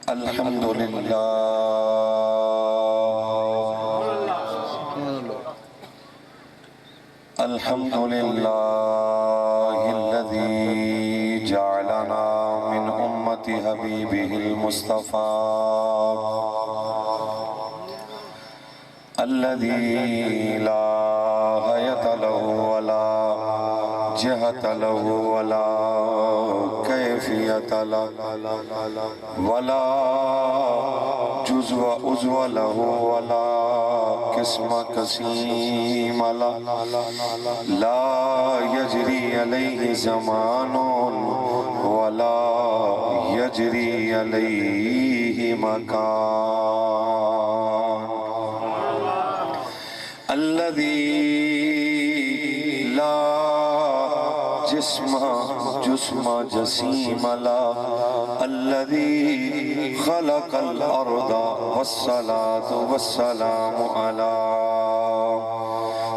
الحمد للہ الحمد للہ الذی جعلنا من امت حبیبہ المصطفیٰ الذی لا حیۃ لہ ولا جہت لہ ولا کیفیت لہ ولا جزو عضو لہ ولا قسم قسیم لہ لا یجری علیہ زمان ولا یجری علیہ مکان الذی لا جسم جسیم لا الذی خلق الارض والصلاة والسلام علی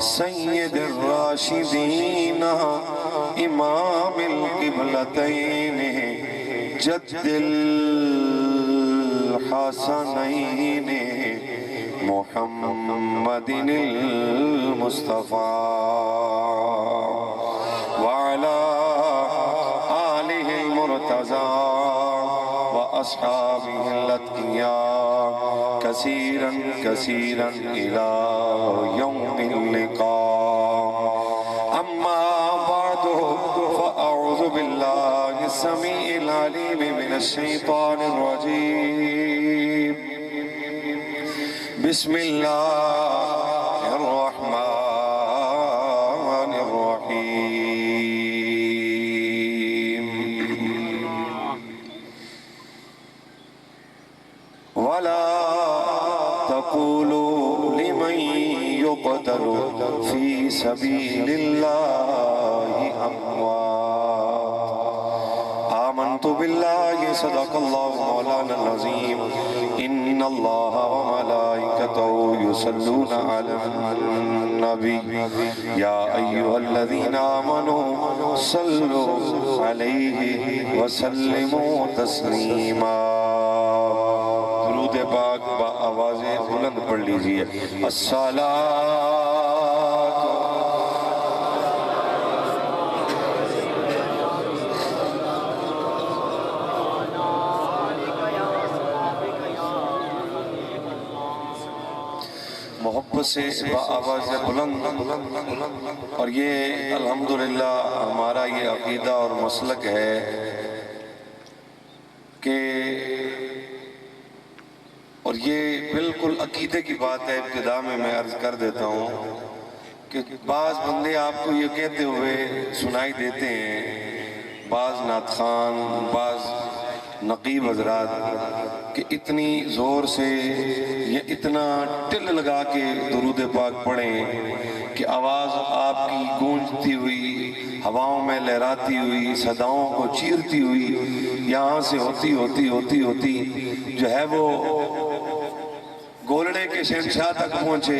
سید الراشدین امام القبلتین جد الحسنین محمد المصطفیٰ وعلى آلہ المرتضى وأصحابہ الاتقیاء کثیرا کثیرا إلی یوم اللقاء اما بعد فأعوذ باللہ السمیع العلیم من الشیطان الرجیم بسم اللہ الرحمن الرحیم ولا تقولوا لمن يقتل في سبيل الله أموات آمنت بالله صدق الله مولانا العظيم إن الله وملائكته يصلون على النبي يا أيها الذين آمنوا صلوا عليه وسلموا تسليما درود پاک با آواز بلند پڑھ لیجئے الصلاة محبت سے با آواز بلند اور یہ الحمدللہ ہمارا یہ عقیدہ اور مسلک ہے کہ اور یہ بالکل عقیدے کی بات ہے ابتدا میں عرض کر دیتا ہوں کہ بعض بندے آپ کو یہ کہتے ہوئے سنائی دیتے ہیں بعض نعت خوان بعض نقیب حضرات کہ اتنی زور سے یا اتنا ٹل لگا کے درود پاک پڑھیں کہ آواز آپ کی گونجتی ہوئی ہواؤں میں لہراتی ہوئی صداؤں کو چیرتی ہوئی یہاں سے ہوتی جو ہے وہ گولڑے کے شہنشاہ تک پہنچے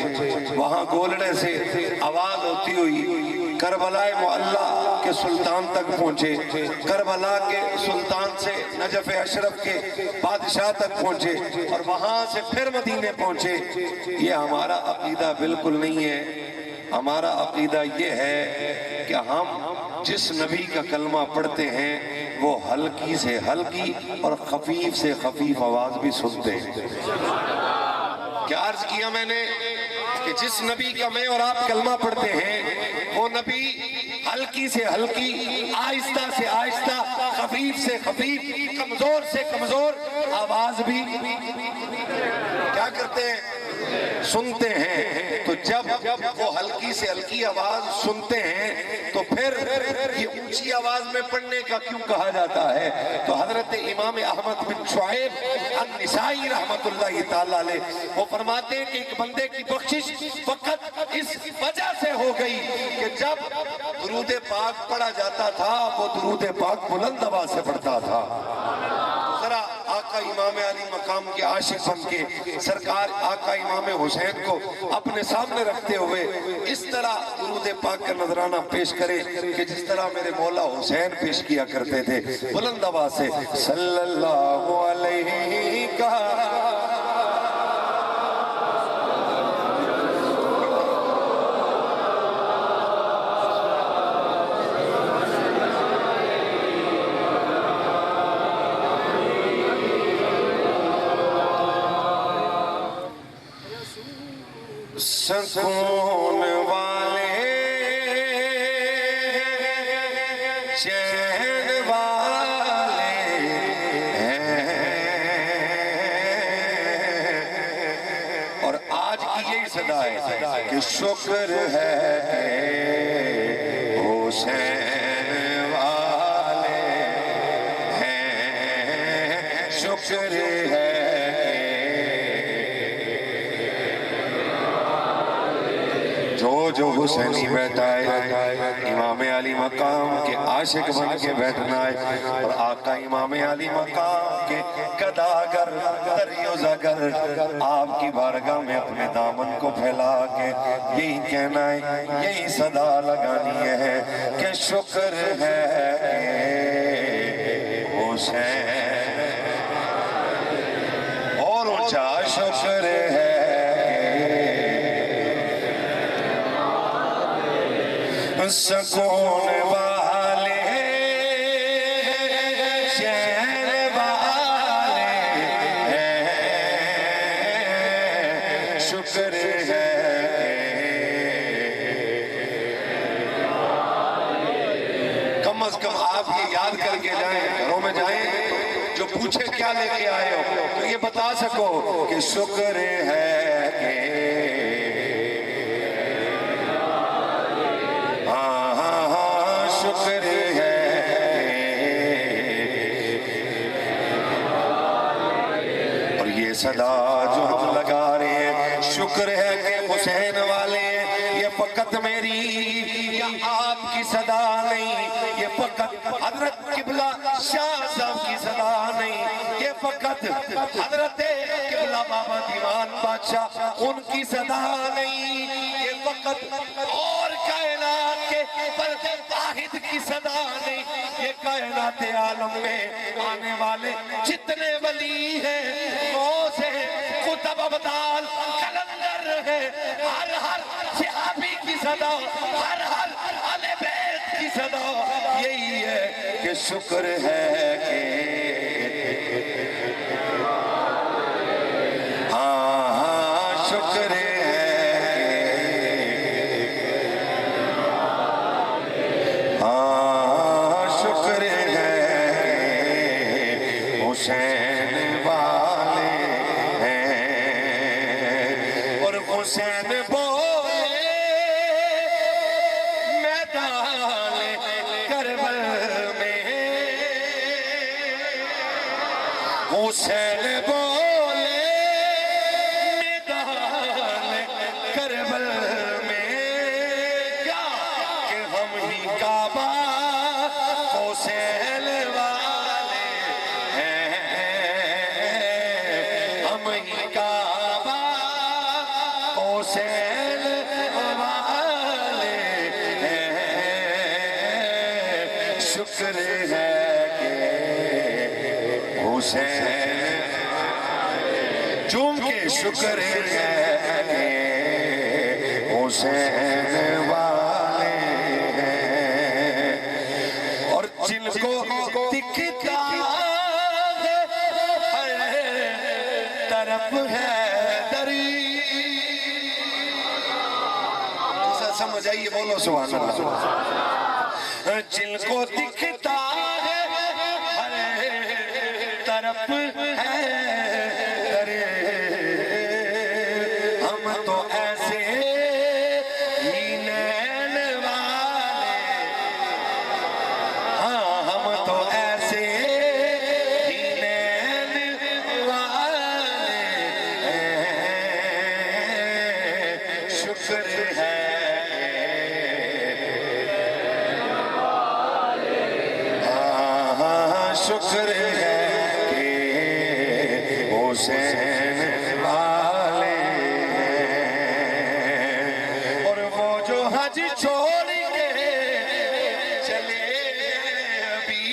وہاں گولڑے سے آواز ہوتی ہوئی کربلا معلیٰ کے سلطان تک پہنچے کربلا کے سلطان سے نجف اشرف کے بادشاہ تک پہنچے اور وہاں سے پھر مدینے پہنچے یہ ہمارا عقیدہ بالکل نہیں ہے ہمارا عقیدہ یہ ہے کہ ہم جس نبی کا کلمہ پڑھتے ہیں وہ ہلکی سے ہلکی اور خفیف سے خفیف آواز بھی سنتے ہیں کیا عرض کیا میں نے کہ جس نبی کا میں اور آپ کلمہ پڑھتے ہیں وہ نبی ہلکی سے ہلکی آہستہ سے آہستہ خفیف سے خفیف کمزور سے کمزور آواز بھی کیا کرتے ہیں سنتے ہیں تو جب وہ ہلکی سے ہلکی آواز سنتے ہیں تو پھر یہ اونچی آواز میں پڑھنے کا کیوں کہا جاتا ہے تو حضرت امام احمد بن شعیب النسائی رحمت اللہ تعالیٰ علیہ وہ فرماتے ہیں کہ ایک بندے کی بخشش فقط اس وجہ سے ہو گئی کہ جب درود پاک پڑھا جاتا تھا وہ درود پاک بلند آواز سے پڑھتا تھا ذرا آقا امام علی مقام کے عاشق بن کے سرکار آقا امام حسین کو اپنے سامنے رکھتے ہوئے اس طرح درود پاک کا نذرانہ پیش کرے کہ جس طرح میرے مولا حسین پیش کیا کرتے تھے بلند آواز سے صلی اللہ علیہ سکون والے چین والے ہیں، اور آج کی یہی صدا ہے کہ شکر ہے کہ حسین والے ہیں، شکر ہے جو حسینی بیٹھا ہے امام علی مقام کے عاشق بن کے بیٹھنا ہے، اور آقا امام علی مقام کے قداگر دریو زگر آپ کی بارگاہ میں اپنے دامن کو پھیلا کے یہی کہنا ہے، یہی صدا لگانی ہے کہ شکر ہے حسین، اور اونچا شکر ہے سکون والے چین والے ہیں، شکر ہے کم از کم آپ یہ یاد کر کے جائیں، گھروں میں جائیں جو پوچھے کیا لے کے آئے ہو تو یہ بتا سکو کہ شکر ہے کہ شکر ہے، اور یہ صدا جو ہم لگا رہے ہیں شکر ہے کہ حسین والے، یہ فقط میری یا آپ کی صدا نہیں، یہ فقط حضرت قبلہ شاہ صاحب کی صدا نہیں، یہ فقط حضرت قبلہ بابا دیوان بادشاہ ان کی صدا نہیں، یہ فقط اور کائنات کے فرد واحد کی صدا نہیں، یہ کائنات عالم میں آنے والے جتنے ولی ہیں، غوث ہیں، قطب ابدال، کلندر ہے، ہر صحابی کی صدا، ہر اہل بیت کی صدا یہی ہے کہ شکر ہے کہ شکر ہے حسین والے ہیں، اور حسین بولے میدان کربل میں، حسین بولے میدان کربل میں کیا کہ ہم ہی کعبہ حسین والے ہیں، ہم ہی کعبہ حسین والے ہیں، شکر ہے کہ حسین جھوم کے شکر ہے کہ حسین والے ہیں، اور جن کو دکھتا ہے ہر طرف ہے دری، سمجھ آئیے بولو سبحان اللہ، جن کو دکھتا ہے ہر طرف ہے دری، ہم تو ایسے ہی نین والے، ہاں ہم تو ایسے ہی نین والے ہیں، شکر ہے شکر ہے کہ حسین والے ہیں، اور وہ جو حج چھوڑ کے چلے ابھی،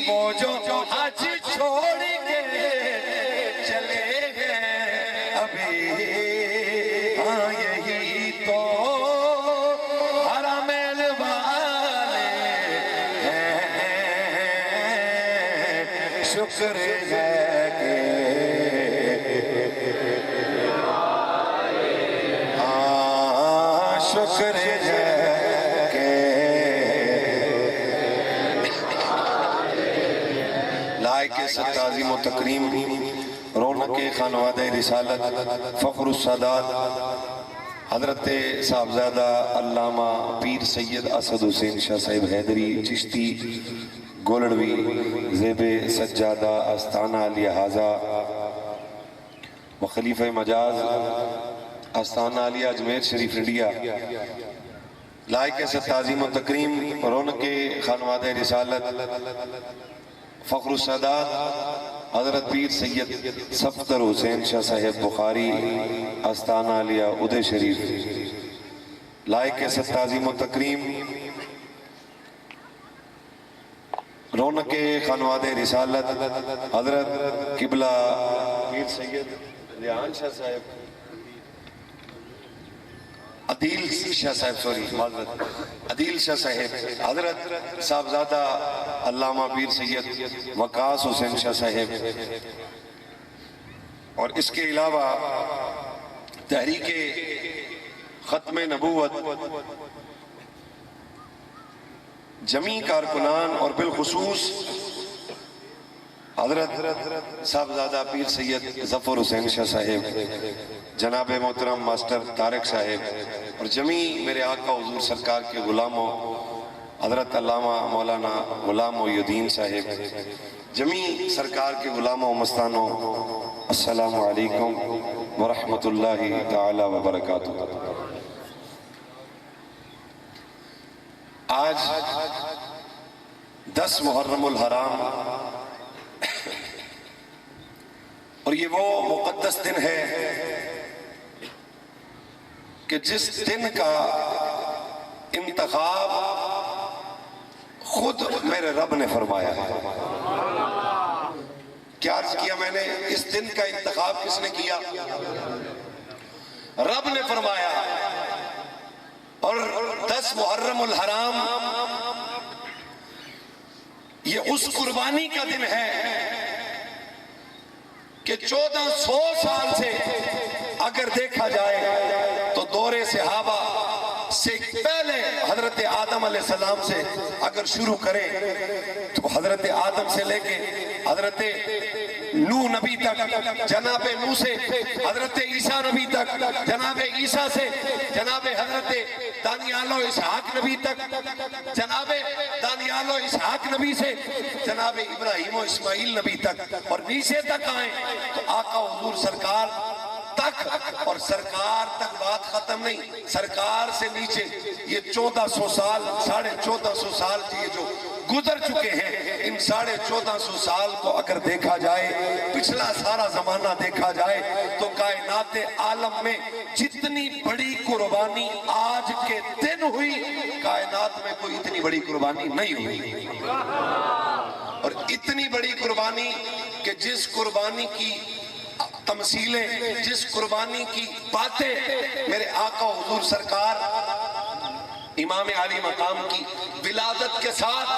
وہ جو حج چھوڑ کے چلے ابھی، ہاں یہی تو حرمین والے ہیں، شکر ہے کہ لائق تعظیم و تکریم رونق خانوادہ رسالت فخر السادات حضرت صاحبزادہ علامہ پیر سید اسد حسین شاہ صاحب حیدری چشتی گولڑوی زیب سجادہ آستانہ علی حاضہ و خلیفہ مجاز آستانہ علی اجمیر شریف انڈیا لائق تعظیم و تکریم رونق خانوادہ رسالت فخر السادات حضرت پیر سید صفدر حسین شاہ صاحب بخاری آستانہ علیہ ادے شریف لائق تعظیم و تکریم رونق خانوادہ رسالت حضرت قبلہ پیر سید ریحان شاہ صاحب عدیل شاہ صاحب عدیل شاہ صاحب حضرت صاحبزادہ علامہ پیر سید وقاص حسین شاہ صاحب اور اس کے علاوہ تحریک ختم نبوت جمیع کارکنان اور بالخصوص حضرت صاحبزادہ پیر سید ظفر حسین شاہ صاحب جناب محترم ماسٹر طارق صاحب اور جمیع میرے آقا حضور سرکار کے غلاموں حضرت علامہ مولانا غلام محی الدین صاحب جمیع سرکار کے غلاموں و مستانوں السلام علیکم ورحمۃ اللہ تعالی وبرکاتہ۔ آج 10 محرم الحرام اور یہ وہ مقدس دن ہے کہ جس دن کا انتخاب خود میرے رب نے فرمایا ہے۔ کیا عرض کیا میں نے؟ اس دن کا انتخاب کس نے کیا؟ رب نے فرمایا۔ اور 10 محرم الحرام یہ اس قربانی کا دن ہے کہ 1400 سال سے اگر دیکھا جائے تو دور صحابہ سے پہلے حضرت آدم علیہ السلام سے اگر شروع کریں تو حضرت آدم سے لے کے حضرت نوح نبی تک، جناب نوح سے حضرت عیسیٰ نبی تک، جناب عیسیٰ سے جناب حضرت دانیال و اسحاق نبی تک، جناب دانیال و اسحاق نبی سے جناب ابراہیم و اسماعیل نبی تک، اور نیچے تک آئیں تو آقا حضور سرکار تک، اور سرکار تک بات ختم نہیں، سرکار سے نیچے یہ 1400 سال 1450 سال یہ جو گزر چکے ہیں، ان 1450 سال کو اگر دیکھا جائے، پچھلا سارا زمانہ دیکھا جائے تو کائنات عالم میں جتنی بڑی قربانی آج کے دن ہوئی، کائنات میں کوئی اتنی بڑی قربانی نہیں ہوئی۔ اور اتنی بڑی قربانی کہ جس قربانی کی تمثیلیں، جس قربانی کی باتیں میرے آقا حضور سرکار امام عالی مقام کی ولادت کے ساتھ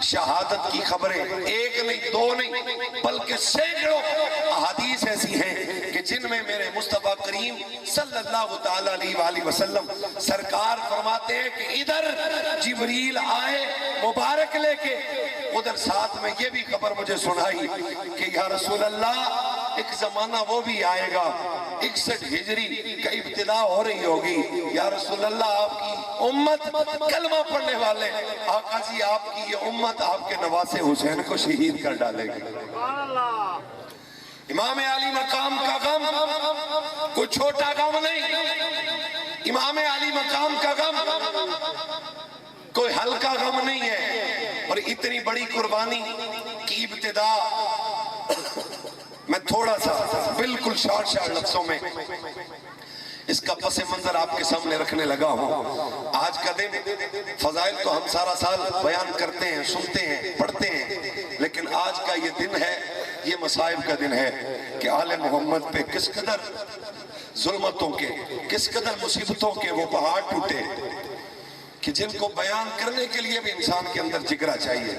شہادت کی خبریں ایک نہیں دو نہیں بلکہ سینکڑوں احادیث ایسی ہیں کہ جن میں میرے مصطفیٰ کریم صلی اللہ تعالیٰ علیہ وآلہ وسلم سرکار فرماتے ہیں کہ ادھر جبریل آئے مبارک لے کے، ادھر ساتھ میں یہ بھی خبر مجھے سنائی کہ یا رسول اللہ ایک زمانہ وہ بھی آئے گا 61 ہجری کا ابتدا ہو رہی ہوگی، یا رسول اللہ آپ کی امت کلمہ پڑھنے والے، آقا جی آپ کی یہ امت آپ کے نواسے حسین کو شہید کر ڈالے گی۔ امام عالی مقام کا غم کوئی چھوٹا غم نہیں، امام عالی مقام کا غم کوئی ہلکا غم نہیں ہے۔ اور اتنی بڑی قربانی کی ابتدا میں تھوڑا سا بالکل شارٹ لفظوں میں اس کا پس منظر آپ کے سامنے رکھنے لگا ہوں۔ آج کا دن فضائل تو ہم سارا سال بیان کرتے ہیں، سنتے ہیں، پڑھتے ہیں، لیکن آج کا یہ دن ہے، یہ مصائب کا دن ہے کہ آل محمد پہ کس قدر ظلمتوں کے، کس قدر مصیبتوں کے وہ پہاڑ ٹوٹے کہ جن کو بیان کرنے کے لیے بھی انسان کے اندر جگرا چاہیے۔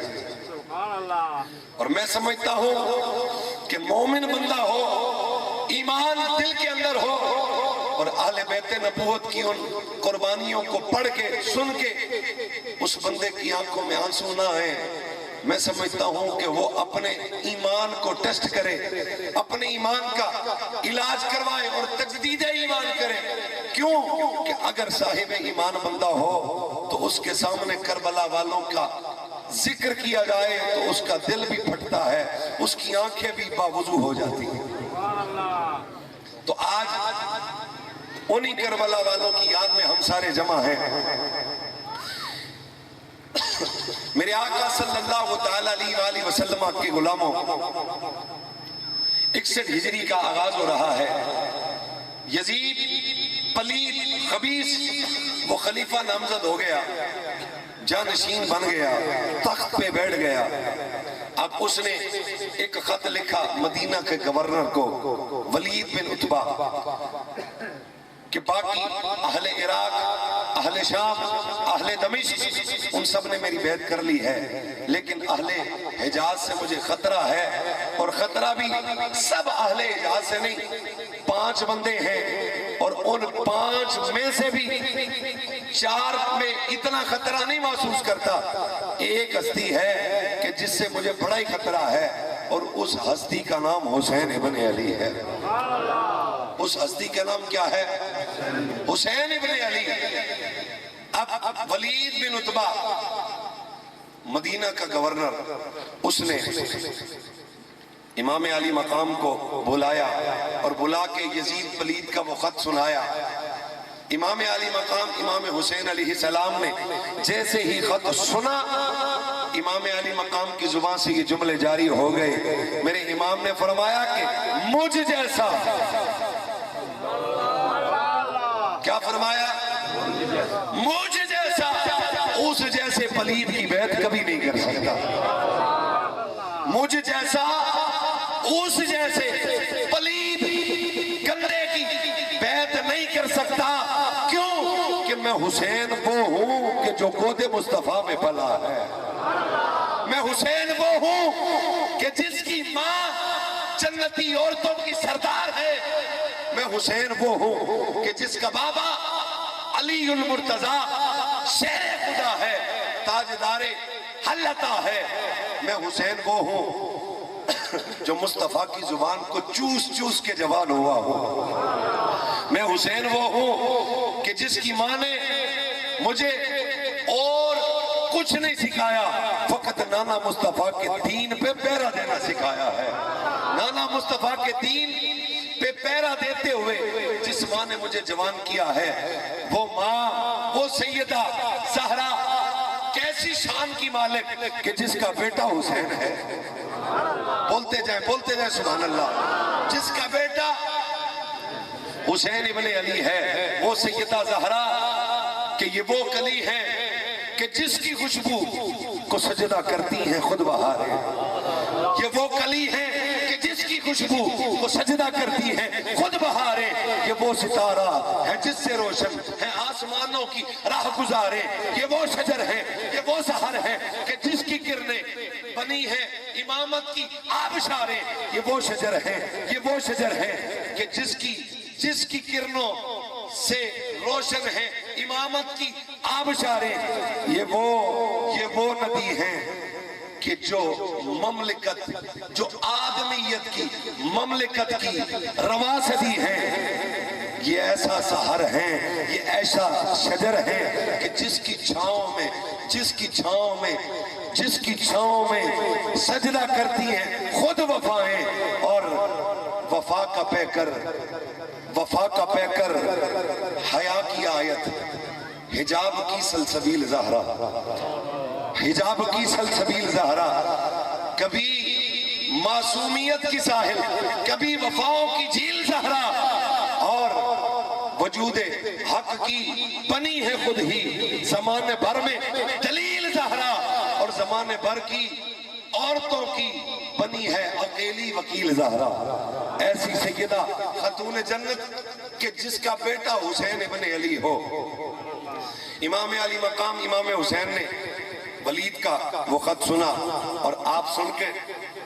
اور میں سمجھتا ہوں کہ مومن بندہ ہو، ایمان دل کے اندر ہو، اور اہل بیت نبوت کی ان قربانیوں کو پڑھ کے سن کے اس بندے کی آنکھوں میں آنسو نہ آئے میں سمجھتا ہوں کہ وہ اپنے ایمان کو ٹیسٹ کرے، اپنے ایمان کا علاج کروائے اور تجدید ایمان کرے۔ کیوں کہ اگر صاحب ایمان بندہ ہو تو اس کے سامنے کربلا والوں کا ذکر کیا جائے تو اس کا دل بھی پھٹتا ہے، اس کی آنکھیں بھی باوضو ہو جاتی ہیں۔ تو آج انہی کربلا والوں کی یاد میں ہم سارے جمع ہیں۔ میرے آقا صلی اللہ تعالیٰ علیہ وآلہ وسلم کے غلاموں، 61 ہجری کا آغاز ہو رہا ہے۔ یزید پلید خبیث وہ خلیفہ نامزد ہو گیا، جانشین بن گیا، تخت پہ بیٹھ گیا۔ اب اس نے ایک خط لکھا مدینہ کے گورنر کو، ولید بن عتبہ، کہ باقی اہل عراق، اہل شام، اہل دمشق ان سب نے میری بیعت کر لی ہے، لیکن اہل حجاز سے مجھے خطرہ ہے، اور خطرہ بھی سب اہل حجاز سے نہیں، 5 بندے ہیں، اور ان 5 میں سے بھی 4 میں اتنا خطرہ نہیں محسوس کرتا۔ ایک ہستی ہے کہ جس سے مجھے بڑا ہی خطرہ ہے، اور اس ہستی کا نام حسین ابن علی ہے۔ اس ہستی کا نام کیا ہے؟ حسین ابن علی۔ اب ولید بن عتبہ مدینہ کا گورنر، اس نے امام علی مقام کو بلایا اور بلا کے یزید پلید کا وہ خط سنایا۔ امام علی مقام امام حسین علیہ السلام نے جیسے ہی خط سنا، امام علی مقام کی زبان سے یہ جملے جاری ہو گئے۔ میرے امام نے فرمایا کہ مجھ جیسا، کیا فرمایا؟ مجھ جیسا اس جیسے پلید کی بیعت کبھی نہیں کر سکتا۔ مجھ جیسا اس جیسے پلید گندے کی بیعت نہیں کر سکتا۔ کیوں کہ میں حسین وہ ہوں کہ جو گود مصطفیٰ میں پلا ہے۔ میں حسین وہ ہوں کہ جس کی ماں جنتی عورتوں کی سردار ہے۔ میں حسین وہ ہوں کہ جس کا بابا علی المرتضیٰ شیر خدا ہے، تاجدار حلتا ہے۔ میں حسین وہ ہوں جو مصطفیٰ کی زبان کو چوس چوس کے جوان ہوا ہوں۔ میں حسین وہ ہوں کہ جس کی ماں نے مجھے اور کچھ نہیں سکھایا، فقط نانا مصطفیٰ کے دین پہ پیرا دینا سکھایا ہے۔ نانا مصطفیٰ کے دین پہ پیرا دیتے ہوئے جس ماں نے مجھے جوان کیا ہے، وہ ماں، وہ سیدہ زہرا کیسی شان کی مالک کہ جس کا بیٹا حسین ہے۔ بولتے جائیں سبحان اللہ۔ جس کا بیٹا حسین ابن علی ہے، وہ سیدہ زہرا کہ یہ وہ کلی ہے کہ جس کی خوشبو کو سجدہ کرتی ہیں خود بہاریں۔ یہ وہ کلی ہے کہ جس کی خوشبو کو سجدہ کرتی ہیں خود بہاریں۔ یہ وہ ستارہ ہے جس سے روشن ہے آسمانوں کی راہ گزارے۔ یہ وہ شجر ہے، یہ وہ سحر ہے کہ جس کی کرنیں بنی ہیں امامت کی آبشاریں۔ یہ وہ شجر ہے، یہ وہ شجر ہے کہ جس کی کرنوں سے روشن ہے امامت کی آبشاریں۔ یہ وہ ندی ہے کہ جو مملکت، جو آدمیت کی مملکت کی رواں صدی ہے۔ یہ ایسا سحر ہے، یہ ایسا شجر ہے کہ جس کی چھاؤں میں سجدہ کرتی ہیں خود وفائیں، اور وفا کا پیکر حیا کی آیت، حجاب کی سلسبیل زہرا، حجاب کی سلسبیل زہرا، کبھی معصومیت کی ساحل، کبھی وفاؤں کی جھیل زہرا، اور وجود حق کی بنی ہے خود ہی زمانے بھر میں دلیل زہرا، اور زمانے بھر کی عورتوں کی بنی ہے اکیلی وکیل زہرا۔ ایسی سیدہ خاتون جنت کہ جس کا بیٹا حسین ابن علی ہو۔ امام علی مقام امام حسین نے ولید کا وہ خط سنا، اور آپ سن کے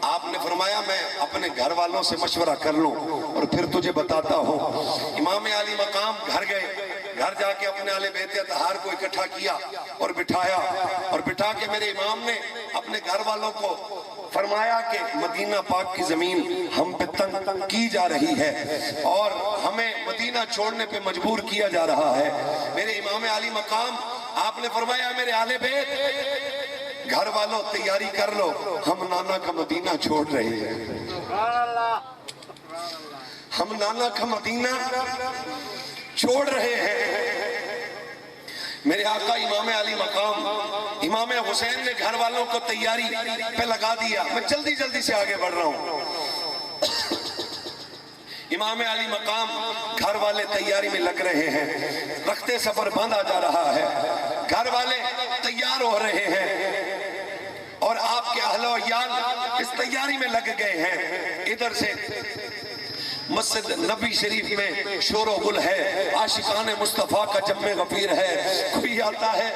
آپ نے فرمایا میں اپنے گھر والوں سے مشورہ کر لوں اور پھر تجھے بتاتا ہوں۔ امام علی مقام گھر گئے، گھر گھر جا کے اپنے اہل بیت اطہار کو اکٹھا کیا اور بٹھایا، اور بٹھا کے میرے امام نے اپنے گھر والوں کو فرمایا کہ مدینہ پاک کی زمین ہم پہ تنگ کی جا رہی ہے اور ہمیں مدینہ چھوڑنے پہ مجبور کیا جا رہا ہے۔ میرے امام علی مقام آپ نے فرمایا میرے اہل بیت گھر والوں تیاری کر لو، ہم نانا کا مدینہ چھوڑ رہے ہیں، ہم نانا کا مدینہ چھوڑ رہے ہیں۔ میرے آقا امام علی مقام امام حسین نے گھر والوں کو تیاری پہ لگا دیا۔ میں جلدی جلدی سے آگے بڑھ رہا ہوں۔ امام علی مقام گھر والے تیاری میں لگ رہے ہیں، رخت سفر باندھا جا رہا ہے، گھر والے تیار ہو رہے ہیں اور آپ کے اہل و عیال اس تیاری میں لگ گئے ہیں۔ ادھر سے مسجد نبی شریف میں شور و گل ہے، عاشقان مصطفیٰ کا جم غفیر ہے۔ کوئی آتا ہے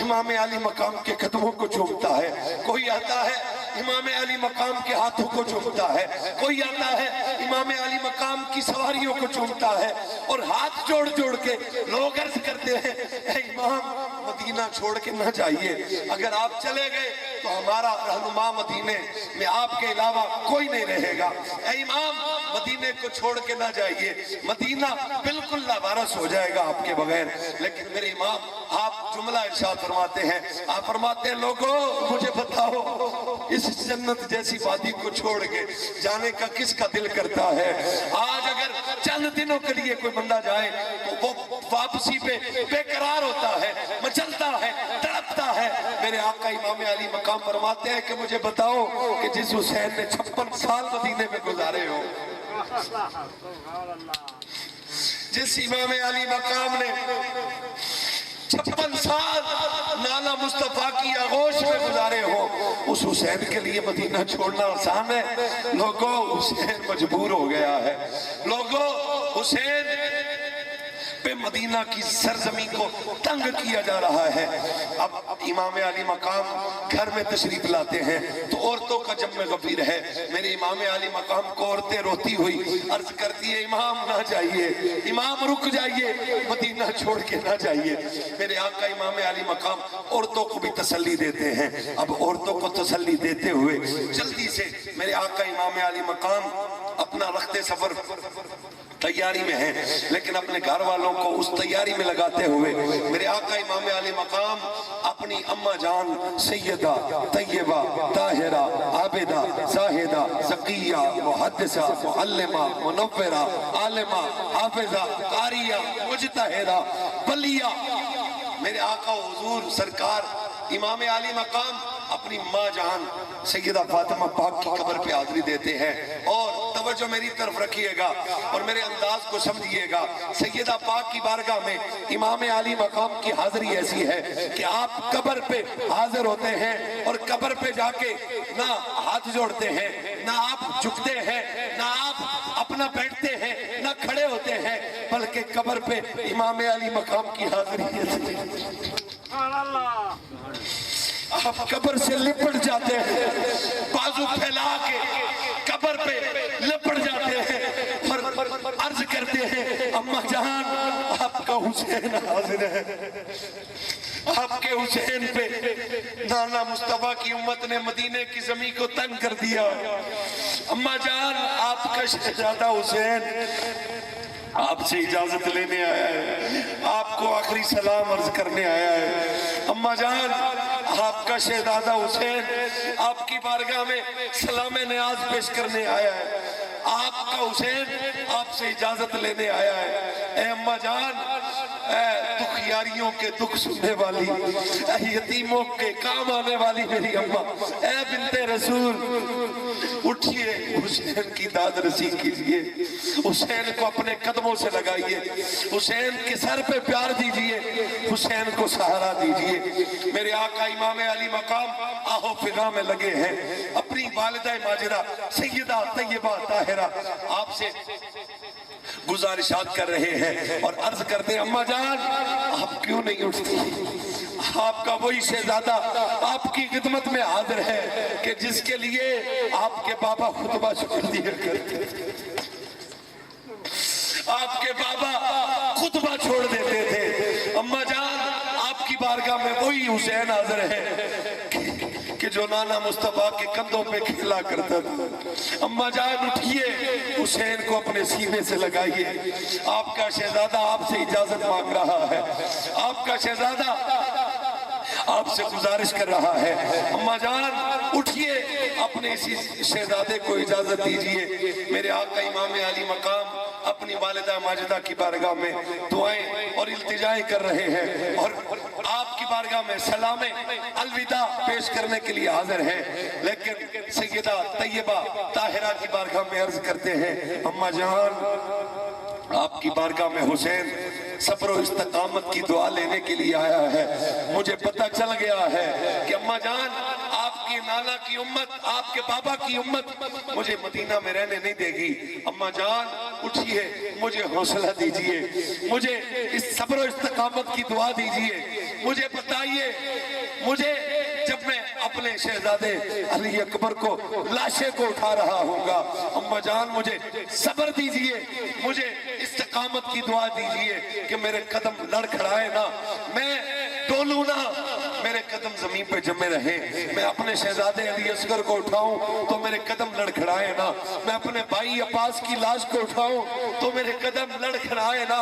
امام علی مقام کے قدموں کو چومتا ہے، کوئی آتا ہے امام علی مقام کے ہاتھوں کو چومتا ہے، کوئی آتا ہے امام علی مقام کی سواریوں کو چومتا ہے، اور ہاتھ جوڑ جوڑ کے لوگ عرض کرتے ہیں اے امام مدینہ چھوڑ کے نہ جائیے، اگر آپ چلے گئے تو ہمارا رہنما مدینے میں آپ کے علاوہ کوئی نہیں رہے گا، اے امام مدینے کو چھوڑ کے نہ جائیے، مدینہ بالکل لاوارث ہو جائے گا آپ کے بغیر۔ لیکن میرے امام آپ جملہ ارشاد فرماتے ہیں، آپ فرماتے ہیں لوگوں مجھے بتاؤ اس جنت جیسی وادی کو چھوڑ کے جانے کا کس کا دل کرتا ہے؟ آج اگر چند دنوں کے لیے کوئی بندہ جائے تو وہ واپسی پہ بے قرار ہوتا ہے، مچلتا ہے، تڑپتا ہے۔ میرے آقا امام علی مقام فرماتے ہیں کہ مجھے بتاؤ کہ جس حسین نے 56 سال مدینے میں گزارے ہو، جس امام علی مقام نے 56 سال نانا مصطفیٰ کی آغوش میں گزارے ہو، اس حسین کے لیے مدینہ چھوڑنا آسان ہے؟ لوگوں حسین مجبور ہو گیا ہے، لوگوں حسین پہ مدینہ کی سرزمین کو تنگ کیا جا رہا ہے۔ اب امام علی مقام گھر میں تشریف لاتے ہیں تو عورتوں کا جم غفیر ہے۔ میرے امام علی مقام کو عورتیں روتی ہوئی عرض کرتی ہے امام نہ جائیے، امام رک جائیے، مدینہ چھوڑ کے نہ جائیے۔ میرے آقا امام علی مقام عورتوں کو بھی تسلی دیتے ہیں۔ اب عورتوں کو تسلی دیتے ہوئے جلدی سے میرے آقا امام علی مقام اپنا رخت سفر تیاری میں ہیں، لیکن اپنے گھر والوں کو اس تیاری میں لگاتے ہوئے میرے آقا امام علی مقام اپنی اماں جان سیدہ طیبہ طاہرہ عابدہ زاہدہ زکیہ محدثہ معلمہ منورہ عالمہ حافظہ قاریہ مجتہدہ بلیہ، میرے آقا حضور سرکار امام علی مقام اپنی ماں جان سیدہ فاطمہ پاک کی قبر پہ حاضری دیتے ہیں۔ اور توجہ میری طرف رکھیے گا اور میرے انداز کو سمجھیے گا، سیدہ پاک کی بارگاہ میں امام علی مقام کی حاضری ایسی ہے کہ آپ قبر پہ حاضر ہوتے ہیں اور قبر پہ جا کے نہ ہاتھ جوڑتے ہیں، نہ آپ جھکتے ہیں، نہ آپ اپنا بیٹھتے ہیں، نہ کھڑے ہوتے ہیں، بلکہ قبر پہ امام علی مقام کی حاضری ایسی ہے آپ قبر سے لپٹ جاتے ہیں، بازو پھیلا کے قبر پہ لپٹ جاتے ہیں اور عرض کرتے ہیں اماں جان آپ کا حسین حاضر ہے۔ آپ کے حسین پہ نانا مصطفیٰ کی امت نے مدینے کی زمین کو تنگ کر دیا، اماں جان آپ کا شہزادہ حسین آپ سے اجازت لینے آیا ہے، آپ کو آخری سلام عرض کرنے آیا ہے۔ اماں جان آپ کا شہزادہ حسین آپ کی بارگاہ میں سلام نیاز پیش کرنے آیا ہے، آپ کا حسین آپ سے اجازت لینے آیا ہے۔ اے اماں جان، اے دکھیاریوں کے دکھ سننے والی، اے یتیموں کے کام آنے والی میری اماں، اے بنت رسول، اٹھئے حسین کی داد رسی کیجئے، حسین کو اپنے قدموں سے لگائیے، حسین کے سر پہ پیار دیجئے، حسین کو سہارا دیجئے۔ میرے آقا امام علی مقام آہو فضا میں لگے ہیں، اپنی والدہ ماجرہ سیدہ طیبہ طاہرہ آپ سے گزارشات کر رہے ہیں اور عرض کرتے ہیں اماں جان آپ کیوں نہیں اٹھتی؟ آپ کا وہی شہزادہ آپ کی خدمت میں حاضر ہے کہ جس کے لیے آپ کے بابا خطبہ چھوڑ دیا کرتے تھے، آپ کے بابا خطبہ چھوڑ دیتے تھے، حسین حاضر ہے کہ جو نانا مصطفیٰ کے کندھوں پہ کھیلا کرتا تھا۔ اماں جان اٹھیے، حسین کو اپنے سینے سے لگائیے، آپ کا شہزادہ آپ سے اجازت مانگ رہا ہے، آپ کا شہزادہ آپ سے گزارش کر رہا ہے۔ اماں جان اٹھیے، اپنے اسی شہزادے کو اجازت دیجئے۔ میرے آقا امام علی مقام اپنی والدہ ماجدہ کی بارگاہ میں دعائیں اور التجائیں کر رہے ہیں، اور آپ کی بارگاہ میں سلام الوداع پیش کرنے کے لیے حاضر ہیں، لیکن سیدہ طیبہ طاہرہ کی بارگاہ میں عرض کرتے ہیں، اماں جان آپ کی بارگاہ میں حسین صبر و استقامت کی دعا لینے کے لیے آیا ہے۔ مجھے پتہ چل گیا ہے کہ اماں جان آپ کی نانا کی امت، آپ کے بابا کی امت مجھے مدینہ میں رہنے نہیں دے گی۔ اماں جان اٹھیے، مجھے حوصلہ دیجئے، مجھے اس صبر و استقامت کی دعا دیجئے، مجھے بتائیے، مجھے جب میں اپنے شہزادے علی اکبر کو لاشے کو اٹھا رہا ہوں گا، اماں جان مجھے صبر دیجئے، مجھے استقامت کی دعا دیجئے کہ میرے قدم لڑکھڑائے نہ، میں ڈولوں نہ، میرے قدم زمین پہ جمے رہے، میں اپنے شہزادے علی اصغر کو اٹھاؤں تو میرے قدم لڑکھڑائے نہ، میں اپنے بھائی عباس کی لاش کو اٹھاؤں تو میرے قدم لڑکھڑائے نہ۔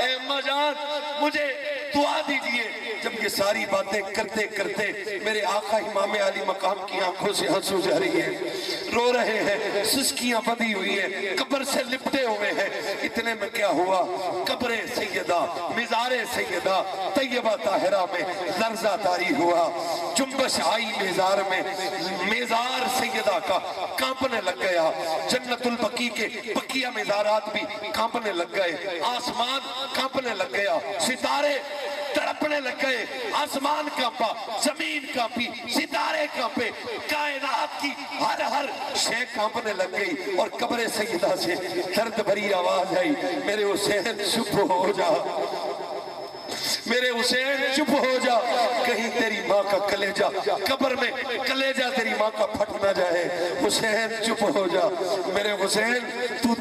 اے اماں جان مجھے دعا دیجئے۔ جب یہ ساری باتیں کرتے کرتے میرے آقا امام علی مقام کی آنکھوں سے آنسو جاری ہیں، رو رہے ہیں، سسکیاں بندھی ہوئی ہیں، قبر سے لپٹے ہوئے ہیں۔ اتنے میں کیا ہوا، قبر سیدہ مزار سیدہ طیبہ طاہرہ میں لرزہ طاری ہوا، جنبش آئی میزار میں، میزار سیدہ کا کانپنے لگ گیا، جنت البقیع کے بقیہ میزارات بھی کانپنے لگ گئے، آسمان کانپنے لگ گیا، ستارے تڑپنے لگ گئے، آسمان کانپا، زمین کانپی، ستارے کانپے، کائنات کی ہر شے کانپنے لگ گئی، اور قبر سیدہ سے درد بھری آواز آئی، میرے حسین چپ ہو جا، میرے حسین چپ ہو جا، کہیں تیری ماں کا کلیجہ قبر میں کلیجہ تیری ماں کا پھٹ نہ جائے، حسین چپ ہو جا، میرے حسین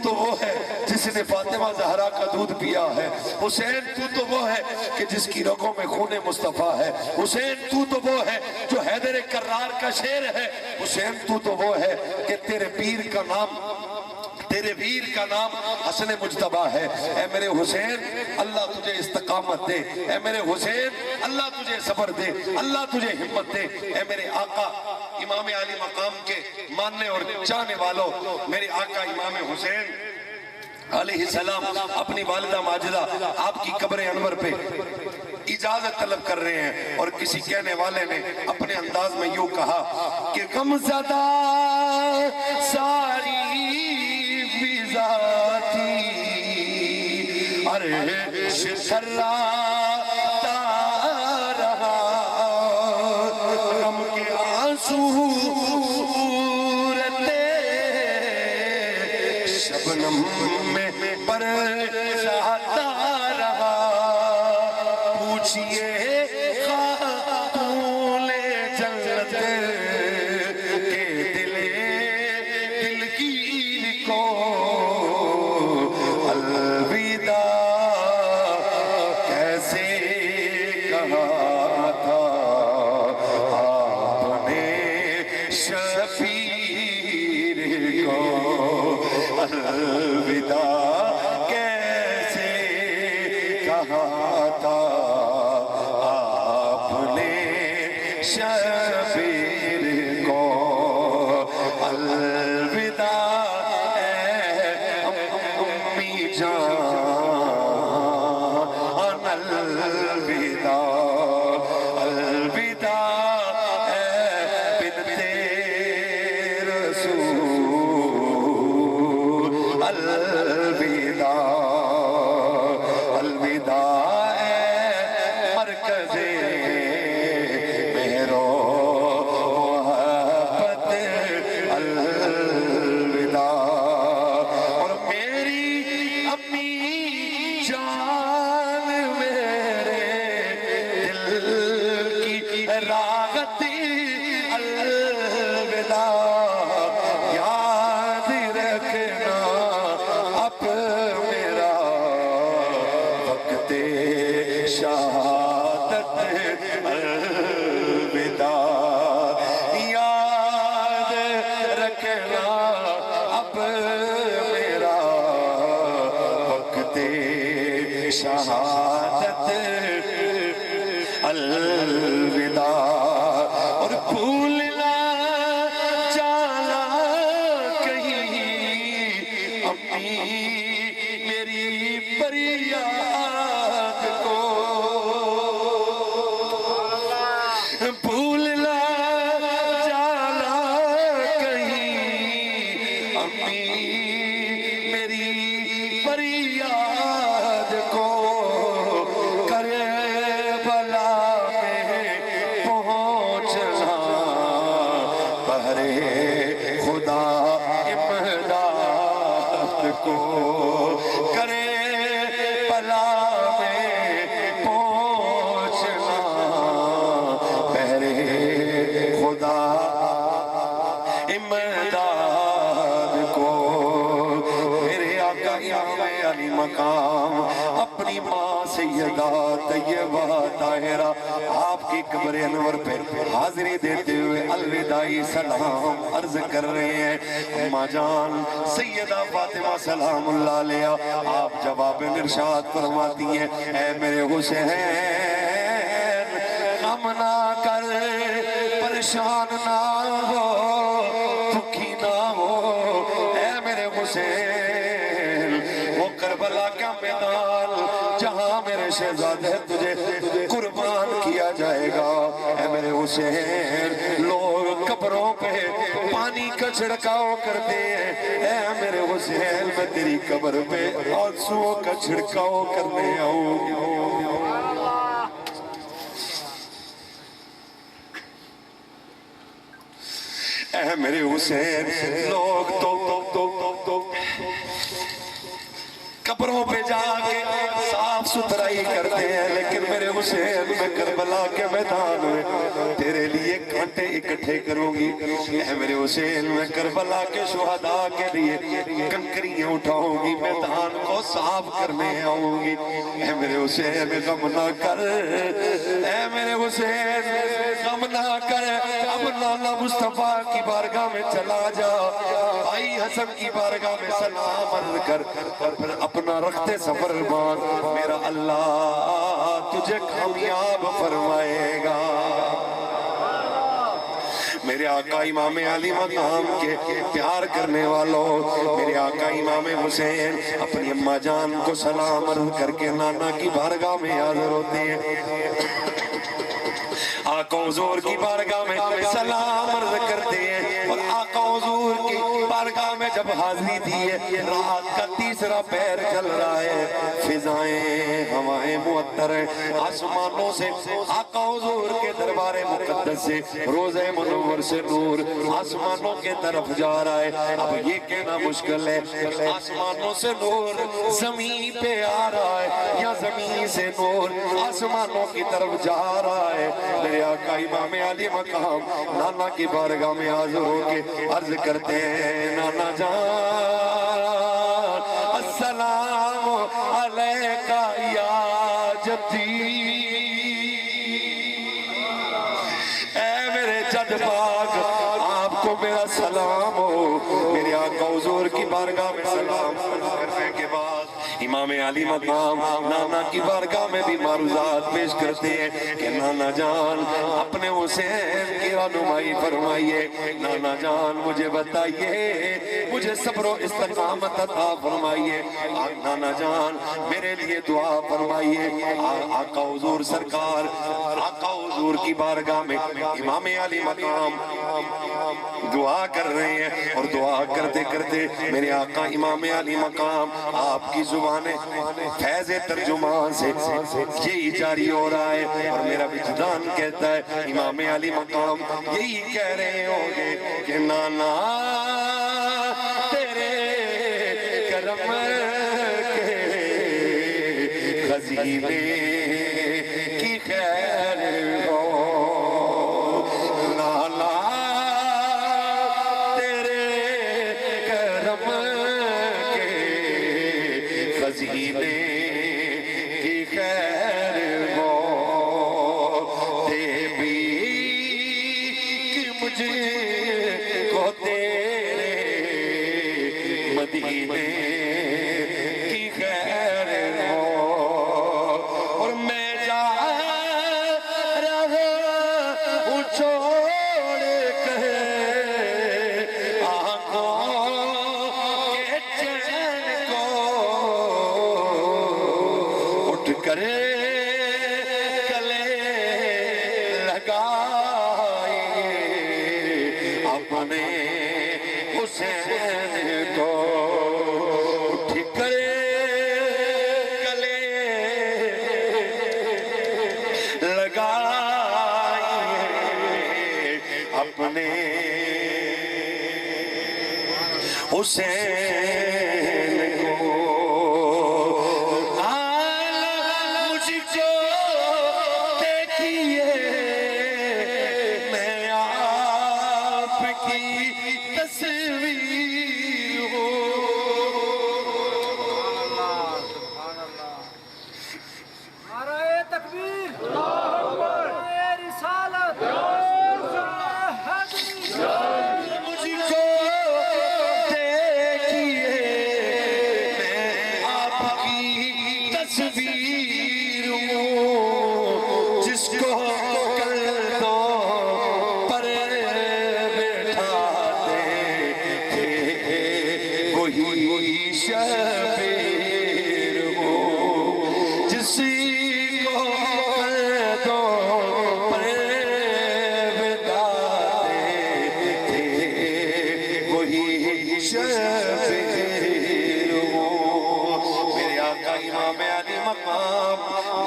تو وہ ہے جس نے فاطمہ زہرا کا دودھ پیا ہے، حسین تو وہ ہے کہ جس کی رگوں میں خون مصطفیٰ ہے، حسین تو وہ ہے جو حیدر کرار کا شیر ہے، حسین تو وہ ہے کہ تیرے پیر کا نام حسن مجتبیٰ ہے۔ اے میرے حسین اللہ تجھے استقامت دے، اے میرے حسین اللہ تجھے صبر دے، اللہ تجھے ہمت دے۔ اے میرے آقا امام علی مقام کے ماننے اور چاہنے والوں، میرے آقا امام حسین علیہ السلام اپنی والدہ ماجدہ آپ کی قبر انور پہ اجازت طلب کر رہے ہیں، اور کسی کہنے والے نے اپنے انداز میں یوں کہا کہ غم زدہ ساری ذاتی عرش تھراتا رہا، غم کے آنسو رتے شبنم میں برساتا رہا، پوچھئے خاتون جنت کے دل کی کو الوداع کیسے کہا تھا آپ نے شبیر کو، الوداع کیسے کہا تھا آپ نے شبیر کو، الوداع امی جان، الوداع الوداع بنت رسول، الوداع الوداع مرکز مہرو محبت، الوداع۔ اور میری امی جان میرے دل کی راحت، الوداع، یاد رکھنا شہادت الوداع اور بھولنا جانا کہیں اپنی میری فریاد کو بھولنا جانا کہیں اپنی میری فریاد کو کربلا میں پہنچنا بہرے خدا امداد کو کربلا میں پہنچنا بہرے خدا امداد کو میرے آقا امام علی مقام اپنی ماں سیدہ طیبہ طاہرہ آپ کی قبر انور پہ حاضری دیتے ہوئے الوداعی سلام عرض کر رہے ہیں اماں جان سیدہ فاطمہ سلام اللہ علیہ آپ جواب ارشاد فرماتی ہیں اے میرے حسین غم نہ کر پریشان نہ ہو دکھی نہ ہو اے میرے حسین وہ کربلا کا میدان جہاں میرے شہزادے تجھے قربان کیا جائے گا اے میرے حسین لوگ قبروں پہ پانی کا چھڑکاؤ کرتے ہیں اے میرے حسین میں تیری قبر پہ آنسوؤں کا چھڑکاؤ کرنے آؤں اے میرے حسین لوگ تو قبروں پہ جا کے صاف ستھرائی کرتے ہیں لیکن میرے حسین میں کربلا کے میدان میں تیرے لیے کانٹے اکٹھے کروں گی اے میرے حسین میں کربلا کے شہداء کے لیے کنکریاں اٹھاؤں گی میدان کو صاف کرنے آؤں گی اے میرے حسین غم نہ کر اے میرے حسین غم نہ کر اب نانا مصطفیٰ کی بارگاہ میں چلا جا بھائی حسن کی بارگاہ میں سلام عرض کر پھر اپنا رکھتے سفر بان میرا اللہ تجھے کامیاب فرمائے گا میرے آقا امام علی مقام کے پیار کرنے والوں میرے آقا امام حسین اپنی اماں جان کو سلام عرض کر کے نانا کی بارگاہ میں حاضر ہوتے ہیں آقا حضور کی بارگاہ میں سلام عرض کرتے ہیں اور آقا حضور کی بارگاہ میں جب حاضری دی ہے رات کا تیسرا پہر چل رہا ہے فضائیں ہوائیں معطر ہیں آسمانوں سے آقا حضور کے دربار مقدس سے روضہ منور سے نور آسمانوں کے طرف جا رہا ہے اب یہ کہنا مشکل ہے آسمانوں سے نور زمین پہ آ رہا ہے یا زمین سے نور آسمانوں کی طرف جا رہا ہے میرے آقا امام علی مقام نانا کی بارگاہ میں حاضر ہو کے عرض کرتے ہیں نانا جان السلام علیکہ یا جدی اے میرے جد پاک آپ کو میرا سلام ہو میرے آقا حضور کی بارگاہ میں سلام کرنے کے بعد امام علی مقام نانا کی بارگاہ میں بھی معروضات پیش کرتے ہیں کہ نانا جان اپنے حسین کی رہنمائی فرمائیے نانا جان مجھے بتائیے مجھے صبر و استقامت عطا فرمائیے نانا جان میرے لیے دعا فرمائیے آقا حضور سرکار آقا حضور کی بارگاہ میں امام علی مقام دعا کر رہے ہیں اور دعا کرتے کرتے میرے آقا امام علی مقام آپ کی زبان فیض ترجمان سے یہی جاری ہو رہا ہے اور میرا وجدان کہتا ہے امام علی مقام یہی کہہ رہے ہوں گے کہ نانا تیرے کرم کے خزینے کی خیر ہو نانا تیرے کرم کے خزینے کی خیر ہو دے بھی کہ مجھے کو تیرے مدینے کی خیر ہو حسین کو مجھ کو دیکھیے میں آپ کی تصویر ہوں نعرہ تکبیر، نعرہ رسالت، مجھ کو دیکھیے میں آپ کی تصویر ہوں جس کو کلوں پر بٹھاتے تھے وہی شبیر ہوں جس کو کلوں پر بٹھاتے تھے وہی شبیر ہوں میرے آقا امام علی مقام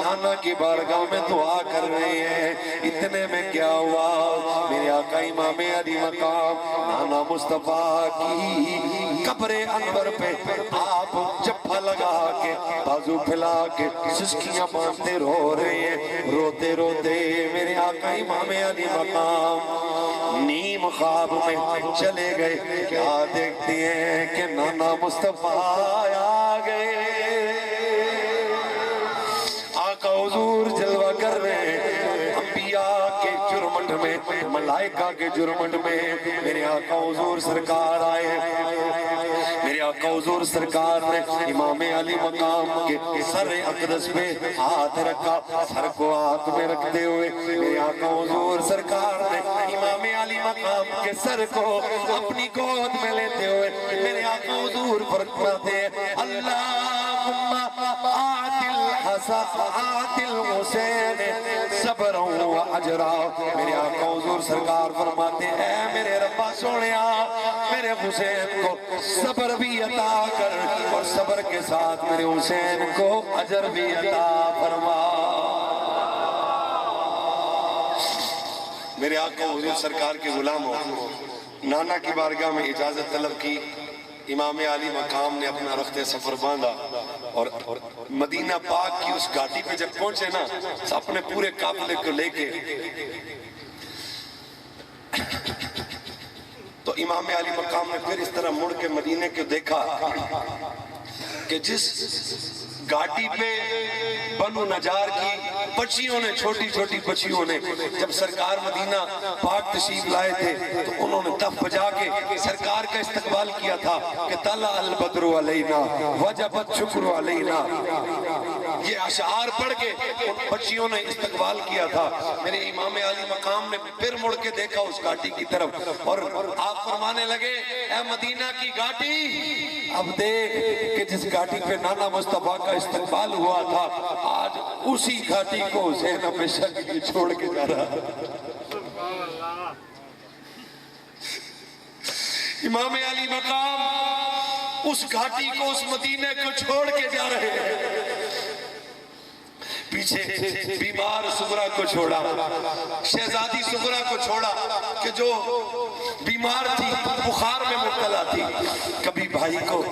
نانا کی بارگاہ میں دعا کر رہے ہیں اتنے میں کیا ہوا میرے آقا امام علی مقام نانا مصطفیٰ کی قبر انور پہ آپ جپا لگا کے بازو پھیلا کے سسکیاں باندھتے رو رہے ہیں روتے روتے میرے آقا امام علی مقام نیم خواب میں چلے گئے کیا دیکھتے ہیں کہ نانا مصطفیٰ آ گئے آقا حضور جلوہ کر رہے ہیں انبیاء کے جرمٹ میں ملائکہ کے جرمٹ میں میرے آقا حضور سرکار آئے میرے آقا حضور سرکار نے امام علی مقام کے سر اقدس پہ ہاتھ رکھا سر کو ہاتھ میں رکھتے ہوئے میرے آقا حضور سرکار نے امام علی مقام کے سر کو اپنی گود میں لیتے ہوئے میرے آقا حضور فرماتے ہیں اللہم آت الحسین صبر و اجرا میرے آقا حضور سرکار فرماتے ہیں اے میرے ربا سونیا میرے حسین کو صبر بھی عطا کر اور صبر کے ساتھ میرے حسین کو اجر بھی عطا فرما میرے آقا حضور سرکار کے غلاموں نانا کی بارگاہ میں اجازت طلب کی امام علی مقام نے اپنا رخت سفر باندھا اور مدینہ پاک کی اس گھاٹی پہ جب پہنچے نا اپنے پورے قافلے کو لے کے تو امام علی مقام نے پھر اس طرح مڑ کے مدینے کو دیکھا کہ جس گھاٹی پہ بنو نجار کی بچیوں نے چھوٹی چھوٹی بچیوں نے جب سرکار مدینہ پاک تشریف لائے تھے تو انہوں نے تف بجا کے سرکار کا استقبال کیا تھا کہ طلع البدر علینا وجبت شکر علینا یہ اشعار پڑھ کے بچیوں نے استقبال کیا تھا میرے امام علی مقام نے پھر مڑ کے دیکھا اس گھاٹی کی طرف اور آپ فرمانے لگے اے مدینہ کی گھاٹی اب دیکھ کہ جس گھاٹی پہ نانا مصطفیٰ کا استقبال ہوا تھا آج اسی گھاٹی کو حسین ہمیشہ کے لیے چھوڑ کے جا رہا امام علی مقام اس گھاٹی کو اس مدینے کو چھوڑ کے جا رہے ہیں پیچھے بیمار سغرا کو چھوڑا شہزادی سغرا کو چھوڑا کہ جو بیمار تھی بخار میں مبتلا تھی کبھی بھائی کو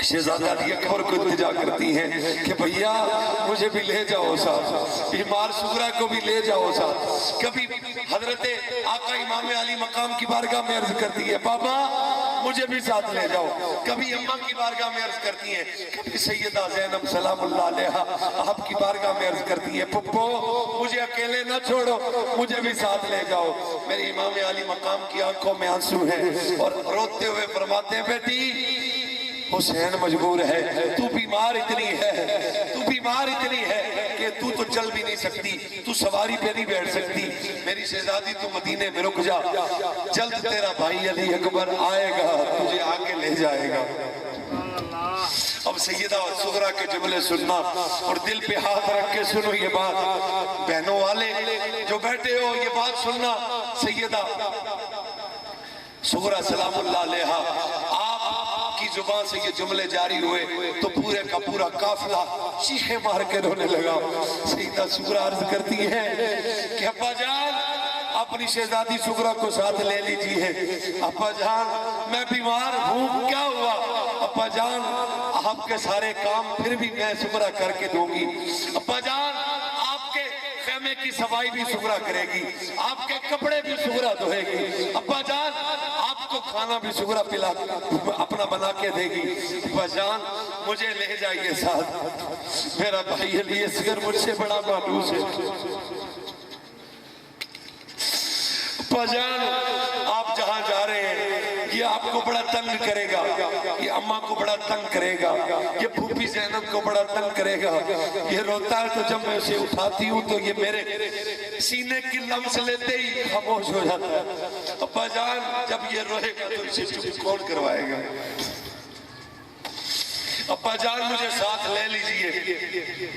شہزادہ علی اکبر کو التجا کرتی ہیں کہ بھیا مجھے بھی لے جاؤ صاحب بیمار سغرا کو بھی لے جاؤ صاحب کبھی حضرت آقا امام علی مقام کی بارگاہ میں عرض کرتی ہے بابا مجھے بھی ساتھ لے جاؤ کبھی اماں کی بارگاہ میں عرض کرتی ہیں کبھی سیدہ زینب سلام اللہ علیہا آپ کی بارگاہ میں عرض کرتی ہے پپو مجھے اکیلے نہ چھوڑو مجھے بھی ساتھ لے جاؤ میرے امام علی مقام کی آنکھوں میں آنسو ہیں اور روتے ہوئے فرماتے ہیں بیٹی حسین مجبور ہے تو بیمار اتنی ہے کہ تو چل بھی نہیں سکتی تو سواری پہ نہیں بیٹھ سکتی میری شہزادی تو مدینے میں رک جا جلد تیرا بھائی علی اکبر آئے گا تجھے آگے لے جائے گا اب سیدہ سغرا کے جملے سننا اور دل پہ ہاتھ رکھ کے سنو یہ بات بہنوں والے جو بیٹھے ہو یہ بات سننا سیدہ سغرا سلام اللہ علیہا آپ کی زبان سے یہ جملے جاری ہوئے تو پورے کا پورا قافلہ چیخیں مار کے رونے لگا سیدہ سغرا عرض کرتی ہے کہ ابا جان اپنی شہزادی سغرا کو ساتھ لے لیجئے ابا جان میں بیمار ہوں، کیا ہوا؟ ابا جان آپ کے سارے کام پھر بھی میں سغرا کر کے دوں گی، ابا جان آپ کے خیمے کی صفائی بھی سغرا کرے گی، آپ کے کپڑے بھی سغرا دھوئے گی، ابا جان آپ کو کھانا بھی سغرا پلا اپنا بنا کے دے گی، ابا جان مجھے لے جائیے ساتھ، میرا بھائی علی اصغر مجھ سے بڑا مانوس ہے، ابا جان آپ جہاں جا رہے ہیں یہ آپ کو بڑا تنگ کرے گا، یہ اماں کو بڑا تنگ کرے گا، یہ پھوپھی زینب کو بڑا تنگ کرے گا، یہ روتا ہے تو جب میں اسے اٹھاتی ہوں تو یہ میرے سینے کی لمس لیتے ہی خاموش ہو جاتا ہے، ابا جان جب یہ روئے گا تو اسے چپ کون کروائے گا؟ ابا جان مجھے ساتھ لے لیجئے،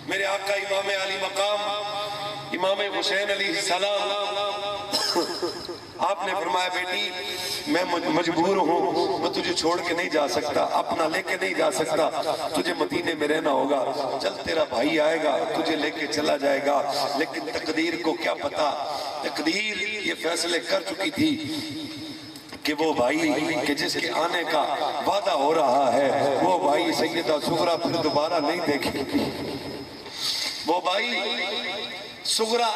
میرے آقا امام علی مقام امام حسین علیہ السلام، آپ نے فرمایا بیٹی میں مجبور ہوں، میں تجھے چھوڑ کے نہیں جا سکتا، اپنا لے کے نہیں جا سکتا، تجھے مدینے میں رہنا ہوگا، چل تیرا بھائی آئے گا تجھے لے کے چلا جائے گا، لیکن تقدیر کو کیا پتا، تقدیر یہ فیصلے کر چکی تھی کہ وہ بھائی کہ جس کے آنے کا وعدہ ہو رہا ہے وہ بھائی سیدہ سغرا پھر دوبارہ نہیں دیکھے گی، وہ بھائی سغرا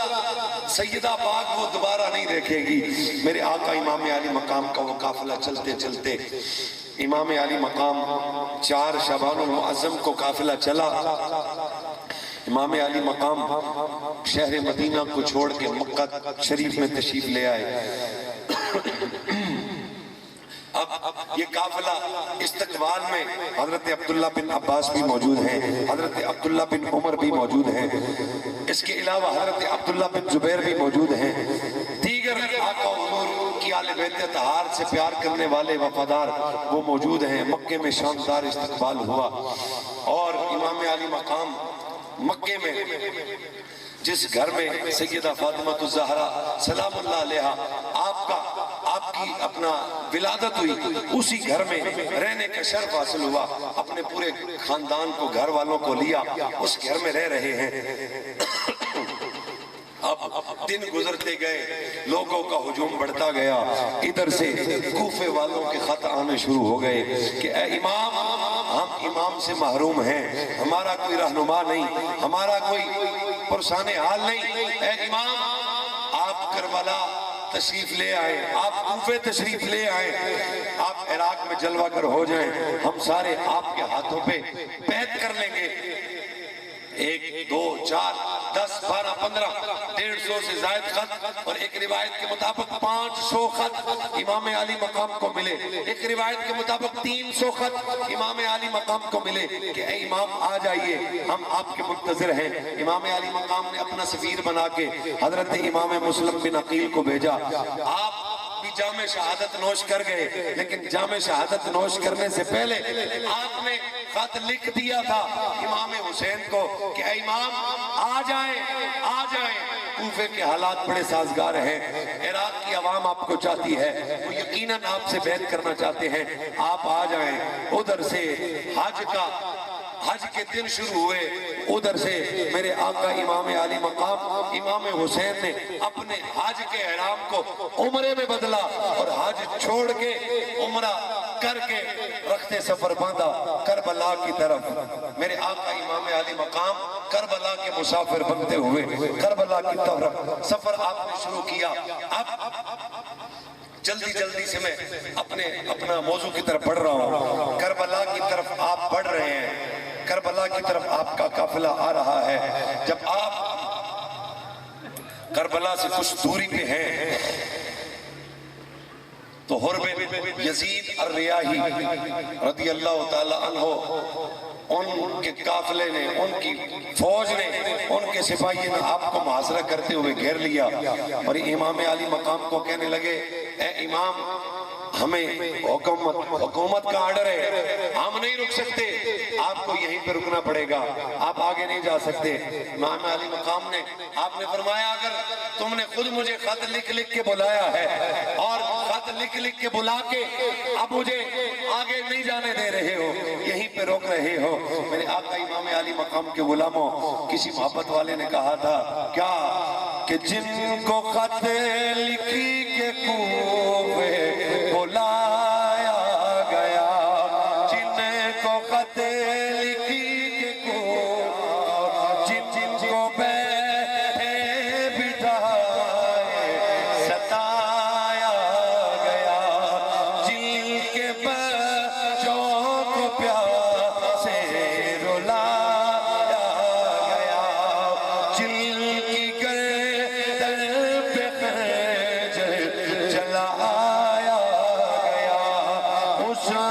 سیدہ پاک وہ دوبارہ نہیں دیکھے گی۔ میرے آقا امام علی مقام کا وہ قافلہ چلتے چلتے امام علی مقام 4 شعبان المعظم کو قافلہ چلا، امام علی مقام شہر مدینہ کو چھوڑ کے مکہ شریف میں تشریف لے آئے۔ اب یہ قافلہ استقبال میں حضرت عبداللہ بن عباس بھی موجود ہیں، حضرت عبداللہ بن عمر بھی موجود ہیں، اس کے علاوہ حضرت عبداللہ بن زبیر بھی موجود ہیں، دیگر آقا حضور کی آل بیت اطہار سے پیار کرنے والے وفادار وہ موجود ہیں۔ مکے میں شاندار استقبال ہوا اور امام علی مقام مکے میں جس گھر میں سیدہ فاطمہ الزہرا سلام اللہ علیہا آپ کی اپنا ولادت ہوئی، اسی گھر میں رہنے کا شرف حاصل ہوا، اپنے پورے خاندان کو گھر والوں کو لیا، اس گھر میں رہ رہے ہیں۔ اب دن گزرتے گئے، لوگوں کا ہجوم بڑھتا گیا، ادھر سے کوفے والوں کے خط آنے شروع ہو گئے کہ اے امام ہم امام سے محروم ہیں، ہمارا کوئی رہنما نہیں، ہمارا کوئی پرسان حال نہیں، اے امام آپ کربلا تشریف لے آئے، آپ کوفے تشریف لے آئے، آپ عراق میں جلوہ گر ہو جائیں، ہم سارے آپ کے ہاتھوں پہ بیعت کر لیں گے۔ 1 2 4 10 12 15 150 سے زائد خط اور ایک روایت کے مطابق 500 خط امام علی مقام کو ملے، ایک روایت کے مطابق 300 خط امام علی مقام کو ملے کہ اے امام آ جائیے ہم آپ کے منتظر ہیں۔ امام علی مقام نے اپنا سفیر بنا کے حضرت امام مسلم بن عقیل کو بھیجا، آپ بھی جامع شہادت نوش کر گئے، لیکن جامع شہادت نوش کرنے سے پہلے آپ نے خط لکھ دیا تھا امام حسین کو کہ اے امام آ جائیں، کوفے کے حالات بڑے سازگار ہیں، عراق کی عوام آپ کو چاہتی ہے، وہ یقیناً آپ سے بیعت کرنا چاہتے ہیں، آپ آ جائیں۔ ادھر سے حج کے دن شروع ہوئے، ادھر سے میرے آقا امام علی مقام امام حسین نے اپنے حج کے احرام کو عمرے میں بدلا اور حج چھوڑ کے عمرہ کر کے رخت سفر باندھا کربلا کی طرف۔ میرے آقا امام علی مقام کربلا کے مسافر بنتے ہوئے کربلا کی طرف سفر آپ نے شروع کیا۔ اب جلدی سے میں اپنا موضوع کی طرف بڑھ رہا ہوں۔ کربلا کی طرف آپ بڑھ رہے ہیں، کربلا کی طرف آپ کا قافلہ آ رہا ہے۔ جب آپ کربلا سے کچھ دوری پہ ہیں تو حرب یزید الریاحی رضی اللہ تعالی عنہ ان کے قافلے نے، ان کی فوج نے، ان کے سپاہی نے آپ کو محاصرہ کرتے ہوئے گھیر لیا اور امام علی مقام کو کہنے لگے اے امام ہمیں حکومت کا آرڈر ہے، ہم نہیں رک سکتے، آپ کو یہیں پہ رکنا پڑے گا، آپ آگے نہیں جا سکتے۔ امام علی مقام نے آپ نے فرمایا اگر تم نے خود مجھے خط لکھ کے بلایا ہے اور خط لکھ کے بلا کے اب مجھے آگے نہیں جانے دے رہے ہو، یہیں پہ روک رہے ہو۔ میرے آقا امام علی مقام کے غلاموں، کسی محبت والے نے کہا تھا کیا کہ جن کو خط لکھی کے کوفے بلا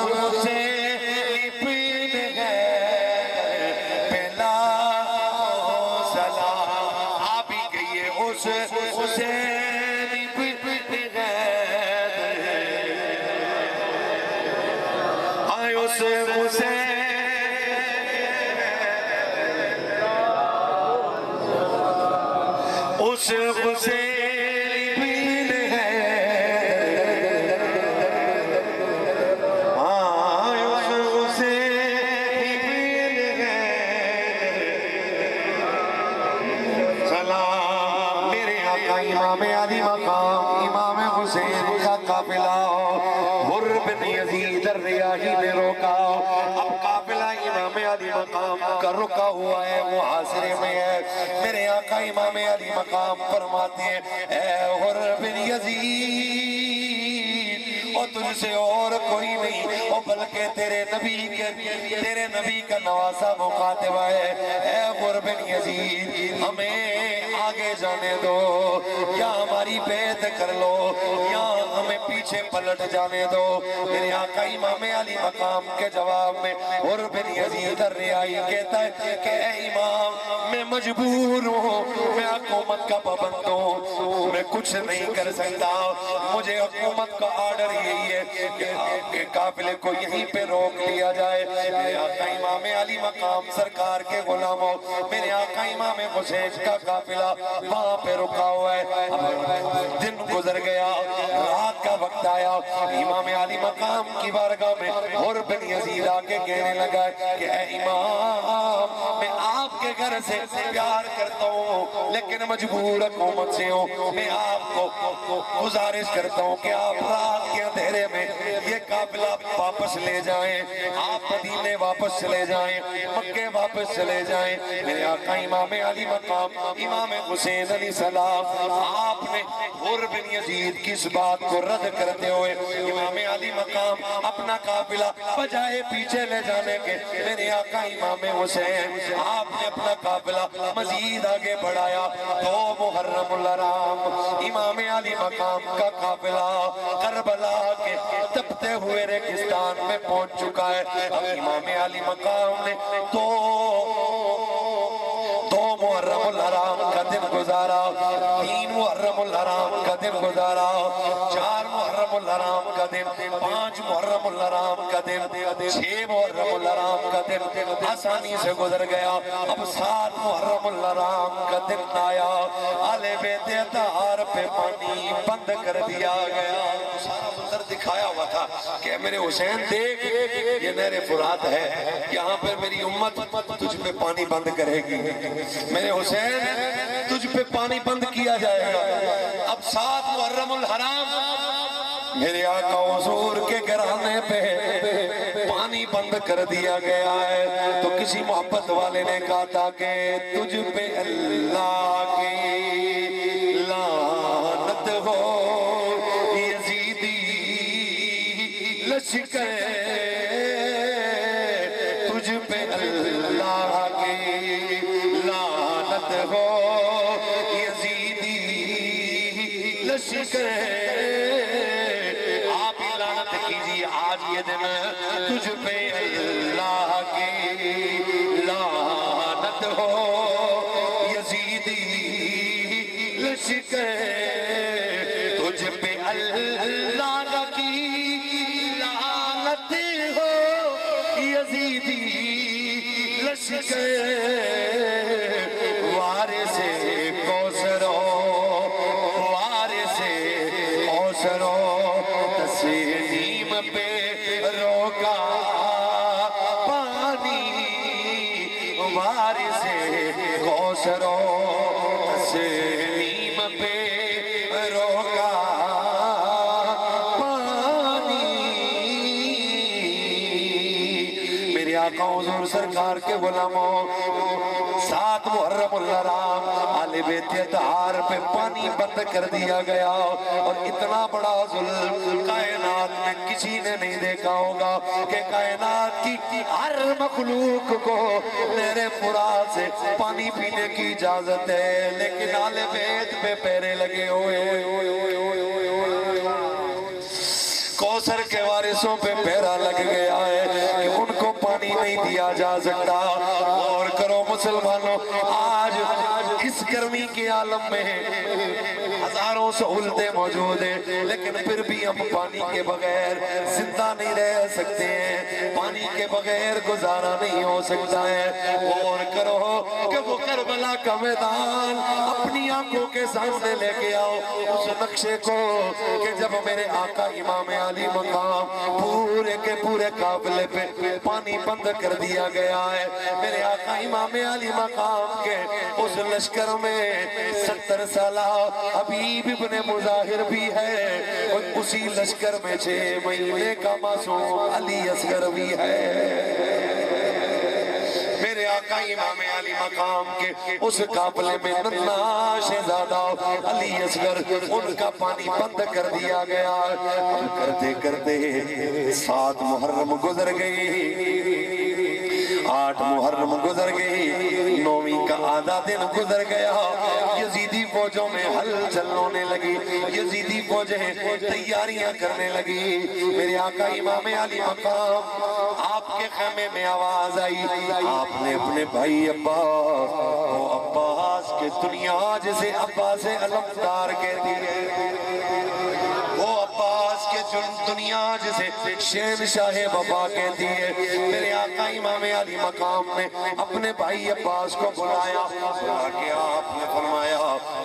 حسین بن حیدر پہلا سلام آپ ہی کہیے اس حسین بن حیدر آئے اس حسین اس حسین بن حیدر آئے اس حسین بن حیدر سلام میرے آقا امام علی مقام امام حسین کا قافلہ حر بن یزید الریاحی نے روکا اب قافلہ امام علی مقام کا رکا ہوا ہے محاصرے میں ہے میرے آقا امام علی مقام فرماتے ہیں اے حر بن یزید اور تجھ سے اور کوئی نہیں اور بلکہ تیرے نبی کا نواسا مخاطب ہے اے حر بن یزید ہمیں آگے جانے دو یا ہماری بیعت کر لو یا ہمیں پیچھے پلٹ جانے دو میرے آقا امام علی مقام کے جواب میں حر بن یزید الریاحی کہتا ہے کہ اے امام میں مجبور ہوں میں حکومت کا پابند ہوں میں کچھ نہیں کر سکتا مجھے حکومت کا آرڈر یہی ہے کہ آپ کے قافلے کو یہیں پہ روک لیا جائے میرے آقا امام علی مقام سرکار کے غلاموں میرے آقا امام حسین کا قافلہ وہاں پہ رکا ہوا ہے دن گزر گیا رات کا وقت آیا امام علی مقام کی بارگاہ میں حر بن یزید آکے کہنے لگا کہ اے امام میں آپ کے گھر سے پیار کرتا ہوں لیکن مجبور حکومت سے ہوں میں آپ کو گزارش کرتا ہوں کہ آپ رات کے اندھیرے میں یہ قافلہ واپس لے جائیں آپ مدینے واپس چلے جائیں مکے واپس چلے جائیں میرے آقا امام علی مقام امام حسین علیہ السلام آپ نے حر بن یزید کی اس بات کو رد کرتے ہوئے امام علی مقام اپنا قافلہ بجائے پیچھے لے جانے کے میرے آقا امام حسین آپ نے اپنا قافلہ مزید آگے بڑھایا تو محرم الحرام امام علی مقام کا قافلہ کربلا کے تپتے ہوئے ریگستان میں پہنچ چکا ہے اب امام علی مقام نے دو محرم الحرام کا دن گزارا تین محرم الحرام کا دن گزارا چار محرم الحرام کا دن پانچ محرم الحرام کا دن چھ محرم الحرام کا دن آسانی سے گزر گیا اب سات محرم الحرام کا دن آیا آل بیت اطہار پہ پانی بند کر دیا گیا سارا منظر دکھایا ہوا تھا کہ میرے حسین دیکھ یہ نہر فرات ہے یہاں پر میری امت تجھ پہ پانی بند کرے گی میرے حسین تجھ پہ پانی بند کیا جائے گا اب سات محرم الحرام میرے آقا حضور کے گھرانے پہ پانی بند کر دیا گیا ہے تو کسی محبت والے نے کہا تھا کہ تجھ پہ اللہ کی لعنت ہو یزیدی لشکر تجھ پہ اللہ کی لعنت ہو یزیدی لشکر آپ ہی لعنت کیجئے آج یہ دن تجھ پہ اللہ کی لعنت ہو یزیدی لشکر تجھ پہ اللہ کی لعنت ہو یزیدی لشکر وارث کوثر وارث کوثر تسلیم پہ روکا پانی وارث کوثر تسلیم پہ روکا پانی میرے آقا حضور سرکار کے غلاموں سات محرم الحرام آل بیت اطہار پہ پانی بند کر دیا گیا اور اتنا بڑا ظلم کائنات میں کسی نے نہیں دیکھا ہوگا کہ کائنات کی ہر مخلوق کو نہر فرات سے پانی پینے کی اجازت ہے لیکن آل بیت پہ پیرے لگے ہوئے کوثر کے وارثوں پہ پہرا لگ گیا ہے کہ ان کو پانی نہیں دیا جا سکتا. اور کرو مسلمانوں، آج اس گرمی کے عالم میں ہزاروں سہولتیں موجود ہیں، لیکن پھر بھی ہم پانی کے بغیر زندہ نہیں رہ سکتے ہیں، پانی کے بغیر گزارا نہیں ہو سکتا ہے. اور کرو کہ وہ کربلا کا میدان اپنی آنکھوں کے سامنے لے کے آؤ، اس نقشے کو کہ جب میرے آقا امام علی مقام پورے کے پورے قافلے پہ پانی بند کر دیا گیا ہے. میرے آقا امام علی مقام کے اس لشکر میں 70 سالہ حبیب ابن مظاہر بھی ہے، اور اسی لشکر میں 6 مہینے کا معصوم علی اصغر بھی ہے. میرے آقا امام علی مقام کے اس قافلے میں ننھا شہزادہ علی اصغر، ان کا پانی بند کر دیا گیا. کرتے کرتے 7 محرم گزر گئی، 8 محرم گزر گئی، 9ویں کا آدھا دن گزر گیا. یزیدی فوجوں میں ہلچل ہونے لگی، یزیدی فوجیں تیاریاں کرنے لگی. میرے آقا امام علی مقام آپ کے خیمے میں آواز آئی، آپ نے اپنے بھائی عباس، وہ عباس کے دنیا جسے عباس علمدار کہتی ہے، وہ عباس کے دنیا جسے شہنشاہ وفا کہتی ہے. میرے آقا امام علی مقام نے اپنے بھائی عباس کو بلایا، بلا کے آپ نے فرمایا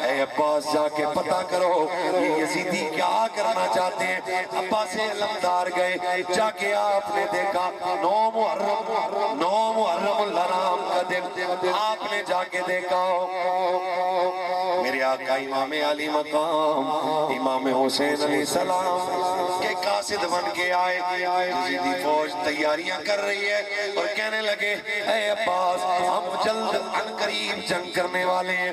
اے عباس جا کے پتہ کرو یہ یزیدی کیا کرنا چاہتے ہیں. عباس علمدار گئے، جا کے آپ نے دیکھا 9 محرم الحرام کا دن آپ نے جا کے دیکھا. میرے آقا امام علی مقام امام حسین علیہ السلام کے قاصد بن کے آئے. یزیدی فوج تیاریاں کر رہی ہے اور کہنے لگے اے عباس ہم جلد ان قریب جنگ کرنے والے ہیں.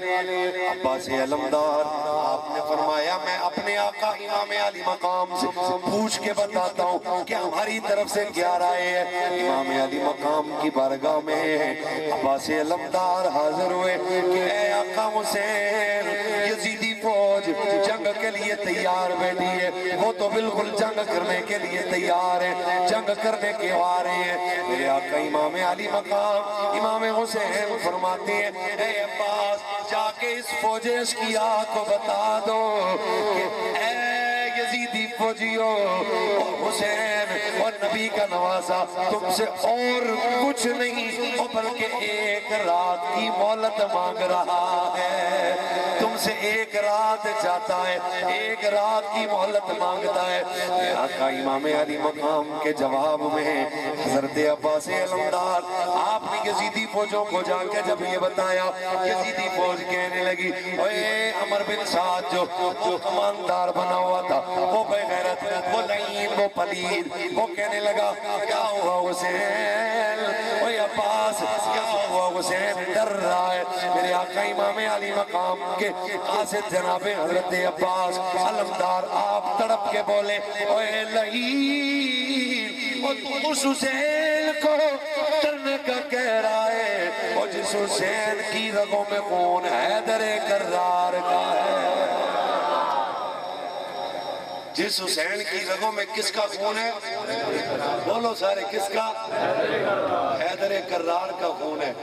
عباس علمدار آپ نے فرمایا میں اپنے آقا امام علی مقام سے پوچھ کے بتاتا ہوں کہ ہماری طرف سے کیا رائے ہے. امام علی مقام کی بارگاہ میں عباس علمدار حاضر ہوئے کہ اے آقا حسین یزیدی فوج جنگ کے لیے تیار بیٹھی ہے، وہ تو بالکل جنگ کرنے کے لیے تیار ہے، جنگ کرنے کے آ رہے ہیں. میرے آقا امام علی مقام امام حسین فرماتے ہیں اے عباس جا کے اس فوج اشقیاء کو بتا دو کہ اے یزیدی فوجیوں اور حسین اور نبی کا نوازا تم سے اور کچھ نہیں بلکہ ایک رات کی مہلت مانگ رہا ہے، تم سے ایک رات چاہتا ہے، ایک رات کی مہلت مانگتا ہے. آقا امام علی مقام کے جواب میں حضرت عباس علمدار آپ نے یزیدی فوجوں کو جا کے جب یہ بتایا، یزیدی فوج کہنے لگی اے عمر بن سعد جو کماندار بنا ہوا تھا، وہ بے غیرت، وہ لعین، وہ پلید، وہ کہنے لگا کیا ہوا حسین، اے عباس کیا ہوا حسین، ڈر رہا ہے. میرے آقا امام علی مقام کے قاصد جناب حضرت عباس علمدار آپ تڑپ کے بولے اے لعین، اور تو اس حسین کو ڈرنے کا کہہ رہا ہے، اور جس حسین کی رگوں میں خون حیدر کرار کا ہے، جس حسین کی رگوں میں کس کا خون ہے؟ بولو سارے کس کا؟ حیدر کرار کا خون ہے.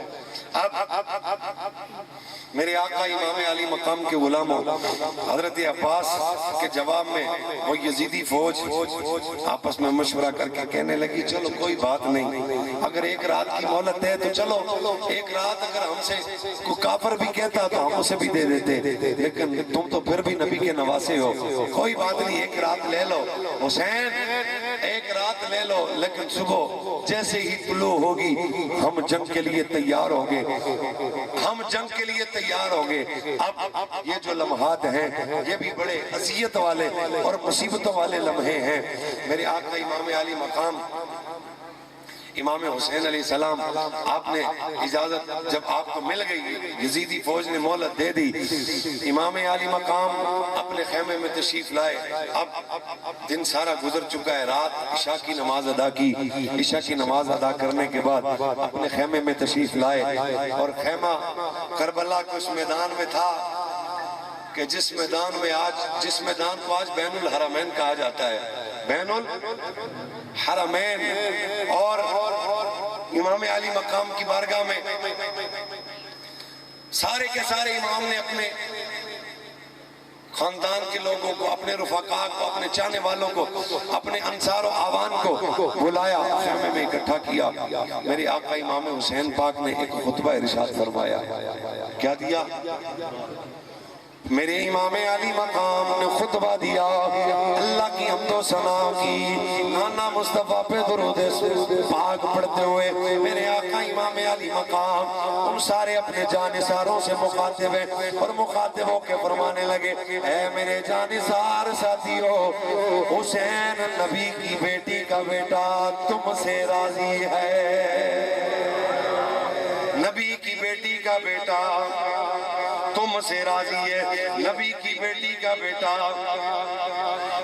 میرے آقا امام علی مقام کے غلاموں حضرت عباس کے جواب میں وہ یزیدی فوج آپس میں مشورہ کر کے کہنے لگی چلو کوئی بات نہیں، اگر ایک رات کی مہلت ہے تو چلو ایک رات اگر ہم سے کوئی کافر بھی کہتا تو ہم اسے بھی دے دیتے، لیکن تم تو پھر بھی نبی کے نواسے ہو، کوئی بات نہیں ایک رات لے لو حسین، ایک رات لے لو، لیکن صبح جیسے ہی طلوع ہوگی ہم جنگ کے لیے تیار ہوں گے، ہم جنگ کے لیے تیار ہوں گے. اب یہ جو لمحات ہیں یہ بھی بڑے اذیت والے اور مصیبتوں والے لمحے ہیں. میرے آقا امام علی مقام امام حسین علیہ السلام آپ نے اجازت جب آپ کو مل گئی، یزیدی فوج نے مہلت دے دی، امام علی مقام اپنے خیمے میں تشریف لائے. اب دن سارا گزر چکا ہے، رات عشاء کی نماز ادا کی، عشاء کی نماز ادا کرنے کے بعد اپنے خیمے میں تشریف لائے، اور خیمہ کربلا کے اس میدان میں تھا کہ جس میدان کو آج بین الحرمین کہا جاتا ہے. بین الحرمین اور امام علی مقام کی بارگاہ میں سارے کے سارے امام نے اپنے خاندان کے لوگوں کو، اپنے رفقاء کو، اپنے چاہنے والوں کو، اپنے انصار و آوان کو بلایا، خیمے میں اکٹھا کیا۔ میرے آقا امام حسین پاک نے ایک خطبہ ارشاد فرمایا، کیا دیا؟ میرے امام علی مقام نے خطبہ دیا، اللہ کی حمد و ثنا کی، نانا مصطفیٰ پہ درود پاک پڑھتے ہوئے میرے آقا امام علی مقام ان سارے اپنے جانثاروں سے مخاطب ہیں اور مخاطبوں کے فرمانے لگے، اے میرے جانثار ساتھیو، حسین نبی کی بیٹی کا بیٹا تم سے راضی ہے، نبی کی بیٹی کا بیٹا تم سے راضی ہے، نبی کی بیٹی کا بیٹا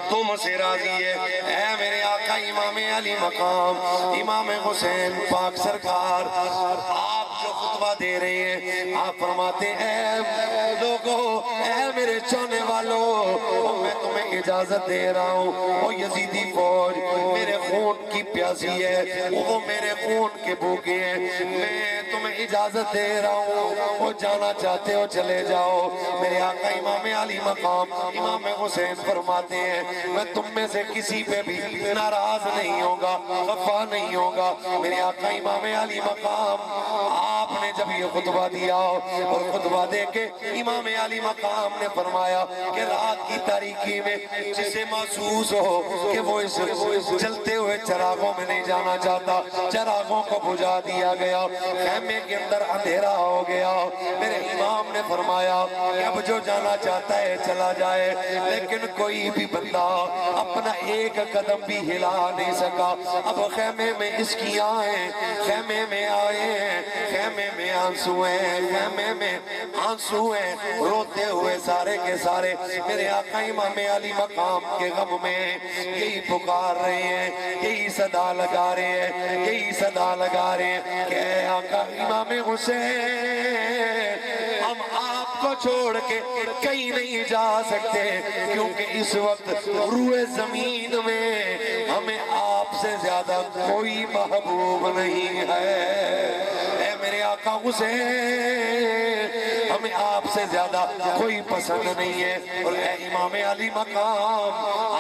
تم سے راضی ہے۔ اے میرے آقا امام علی مقام امام حسین پاک سرکار، آپ جو خطبہ دے رہے ہیں، آپ فرماتے ہیں اے لوگوں، اے میرے چاہنے والوں، میں تمہیں اجازت دے رہا ہوں، وہ یزیدی فوج میرے خون کی پیاسی ہے، وہ میرے خون کے بھوکے ہیں، میں تمہیں اجازت دے رہا ہوں، وہ جانا چاہتے ہو چلے جاؤ۔ میرے آقا امام علی مقام امام حسین فرماتے ہیں، میں تم میں سے کسی پہ بھی ناراض نہیں ہوگا، خفا نہیں ہوگا۔ میرے آقا امام علی مقام آپ نے جب یہ خطبہ دیا اور خطبہ دے کے امام علی مقام نے فرمایا کہ رات کی تاریکی میں جسے محسوس ہو کہ وہ اس چلتے ہوئے چراغوں میں نہیں جانا چاہتا، چراغوں کو بجھا دیا گیا، خیمے کے اندر اندھیرا ہو گیا۔ میرے امام نے فرمایا کہ اب جو جانا چاہتا ہے چلا جائے، لیکن کوئی بھی بندہ اپنا ایک قدم بھی ہلا نہیں سکا۔ اب خیمے میں اس کی آئیں، خیمے میں آئیں، خیمے میں آنسو ہیں، خیمے میں آنسو ہیں، روتے ہوئے سارے کے سارے میرے آقا امام علی مقام کے غم میں یہی پکار رہے ہیں، یہی صدا لگا رہے ہیں، یہی صدا لگا رہے ہیں کہ اے آقا امام حسین، ہم آپ کو چھوڑ کے کہیں نہیں جا سکتے، کیونکہ اس وقت روئے زمین میں ہمیں آپ سے زیادہ کوئی محبوب نہیں ہے۔ اے میرے آقا حسین، ہمیں آپ سے زیادہ کوئی پسند نہیں ہے، اور اے امام علی مقام،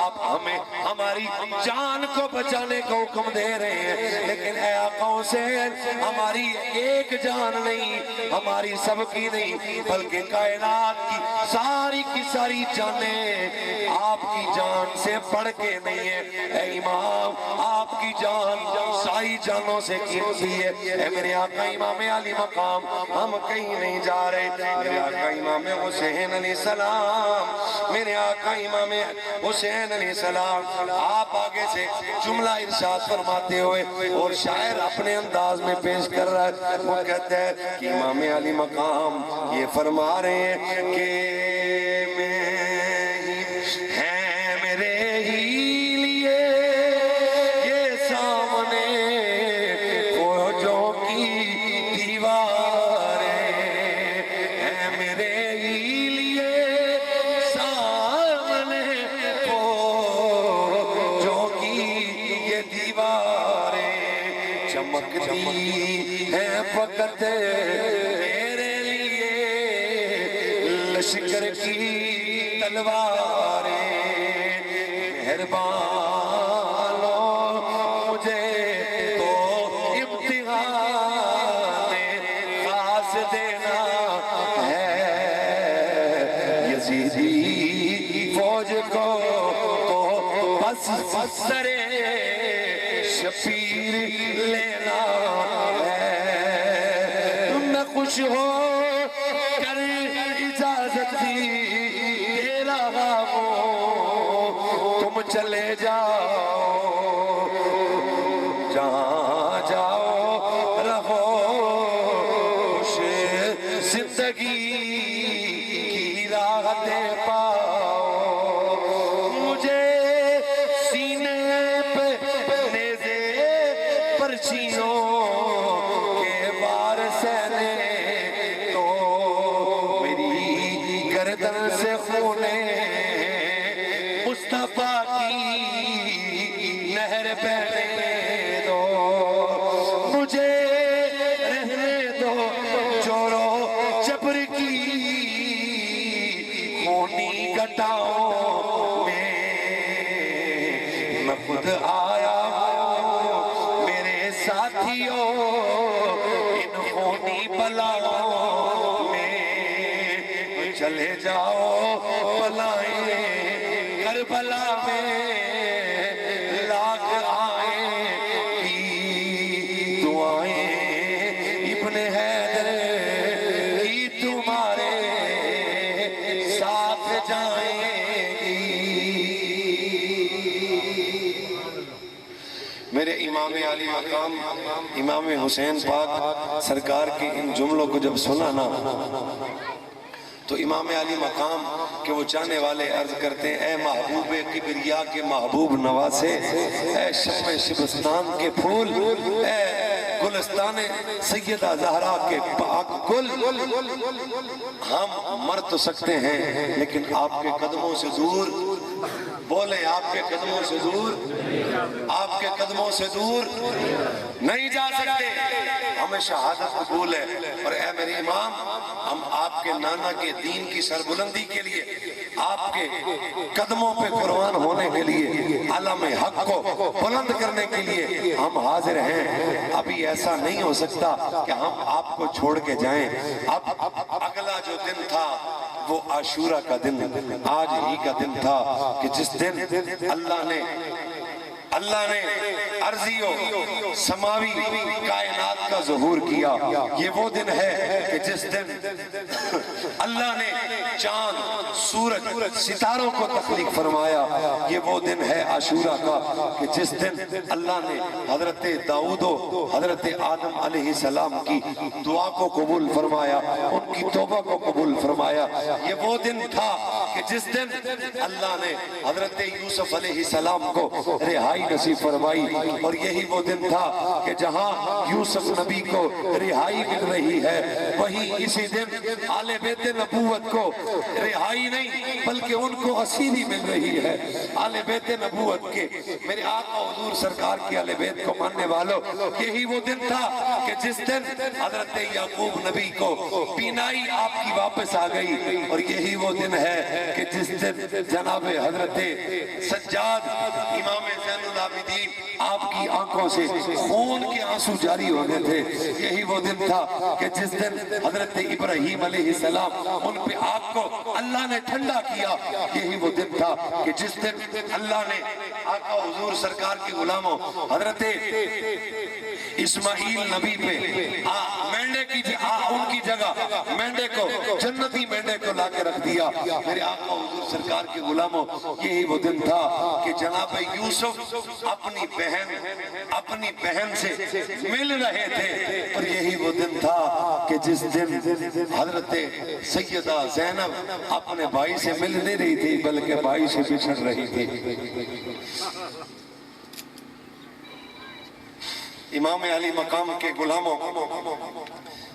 آپ ہمیں ہماری جان کو بچانے کا حکم دے رہے ہیں، لیکن اے آقا حسین، ہماری ایک جان نہیں، ہماری سب کی نہیں، بلکہ کائنات کی ساری جانیں آپ کی جان سے بڑھ کے نہیں ہے۔ اے امام، آپ کی جان ساری جانوں سے قیمتی ہے۔ اے میرے آقا امام علی مقام، ہم کہیں نہیں جا رہے، میرے آقا امام حسین علیہ السلام، میرے آقا امام حسین علیہ السلام، آپ آگے سے جملہ ارشاد فرماتے ہوئے اور شاعر اپنے انداز میں پیش کر رہا ہے، وہ کہتا ہے کہ امام علی مقام یہ فرما رہے ہیں کہ فقط میرے لیے لشکر کی تلواریں، مہربان مجھے تو امتحان خاص دینا ہے، یزیدی فوج کو تو بس سر شبیر لینا ہے، خوش ہو کر اجازت دی دے رہا ہوں، تم چلے جاؤ، جہاں جاؤ رہو خوش زندگی کی راحتیں پاؤ، مجھے سینے پہ نیزے پرچینوں گردن سے خون مصطفیٰ کی ساتھیوں ان خونی بلاؤں میں چلے جاؤ بلائیں کربلا میں لاکھ آئیں کی دعائیں ابن حیدر کی تمہارے ساتھ جائیں گی۔ میرے امام علی مقام امام حسین پاک سرکار کے ان جملوں کو جب سنا نا تو امام علی مقام کہ وہ چاہنے والے عرض کرتے ہیں اے محبوب کبریا کے محبوب نواسے، اے شمع شبستان کے پھول، اے گلستان سیدہ زہرا کے پاک گل، ہم مر تو سکتے ہیں لیکن آپ کے قدموں سے دور، بولے آپ کے قدموں سے دور، آپ کے قدموں سے دور نہیں جا سکتے، ہمیں شہادت قبول ہے۔ اور اے میرے امام، ہم آپ کے نانا کے دین کی سربلندی کے لیے، آپ کے قدموں پہ قربان ہونے کے لیے، علم حق کو بلند کرنے کے لیے ہم حاضر ہیں۔ ابھی ایسا نہیں ہو سکتا کہ ہم آپ کو چھوڑ کے جائیں۔ اب اگلا جو دن تھا وہ عاشورہ کا دن، آج ہی کا دن تھا کہ جس دن اللہ نے عرضی و سماوی کائنات کا ظہور کیا۔ یہ وہ دن ہے کہ جس دن اللہ نے چاند، سورج، ستاروں کو تخلیق فرمایا۔ یہ وہ دن ہے عاشورہ کا کہ جس دن اللہ نے حضرت داؤد و حضرت آدم علیہ السلام کی دعا کو قبول فرمایا، ان کی توبہ کو قبول فرمایا۔ یہ وہ دن تھا کہ جس دن اللہ نے حضرت یوسف علیہ السلام کو رہائی نصیب فرمائی، اور یہی وہ دن تھا کہ جہاں یوسف نبی کو رہائی مل رہی ہے، وہی اسی دن آل بیت نبوت کو رہائی نہیں بلکہ ان کو اسیری مل رہی ہے۔ آل بیت نبوت کے میرے آقا حضور سرکار کی آل بیت کو ماننے والوں، یہی وہ دن تھا کہ جس دن حضرت یعقوب نبی کو بینائی آپ کی واپس آ گئی، اور یہی وہ دن ہے کہ جس دن جناب حضرت سجاد امام زین العابدین آپ کی آنکھوں سے خون کے آنسو جاری ہونے تھے۔ یہی وہ دن تھا کہ جس دن حضرت ابراہیم علیہ السلام ان پہ آگ کو اللہ نے ٹھنڈا کیا۔ یہی وہ دن تھا کہ جس دن اللہ نے آقا حضور سرکار کے غلاموں حضرت اسماعیل نبی پہ مینڈے کی ان کی جگہ مینڈے کو، جنتی مینڈے کو لا کے رکھ دیا۔ میرے آقا حضور سرکار کے غلاموں، یہی وہ دن تھا کہ جناب یوسف اپنی بہن سے مل رہے تھے، اور یہی وہ دن تھا کہ جس دن حضرت سیدہ زینب اپنے بھائی سے مل نہیں رہی تھی بلکہ بھائی سے بچھڑ رہی تھی۔ امام علی مقام کے غلاموں،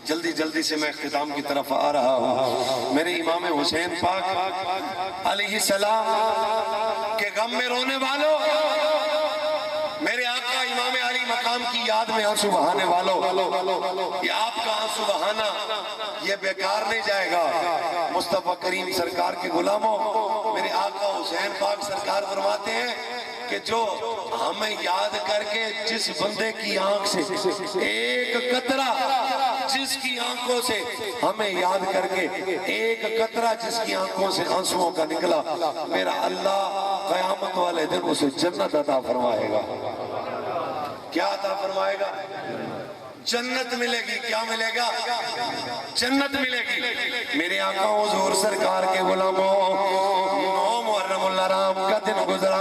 جلدی جلدی سے میں اختتام کی طرف آ رہا ہوں۔ میرے امام حسین پاک علیہ السلام کے غم میں رونے والوں، میرے آقا امام علی مقام کی یاد میں آنسو بہانے والوں، یہ آپ کا آنسو بہانا یہ بیکار نہیں جائے گا۔ مصطفیٰ کریم سرکار کے غلاموں، میرے آقا حسین پاک سرکار فرماتے ہیں کہ جو ہمیں یاد کر کے جس بندے کی آنکھ سے ایک قطرہ، جس کی آنکھوں سے ہمیں یاد کر کے ایک قطرہ جس کی آنکھوں سے آنسوؤں کا نکلا، میرا اللہ قیامت والے دن اسے جنت عطا فرمائے گا۔ کیا عطا فرمائے گا؟ جنت ملے گی۔ کیا ملے گا؟ جنت ملے گی۔ میرے آقا حضور سرکار کے غلاموں، 9 محرم الحرام کا دن گزرا،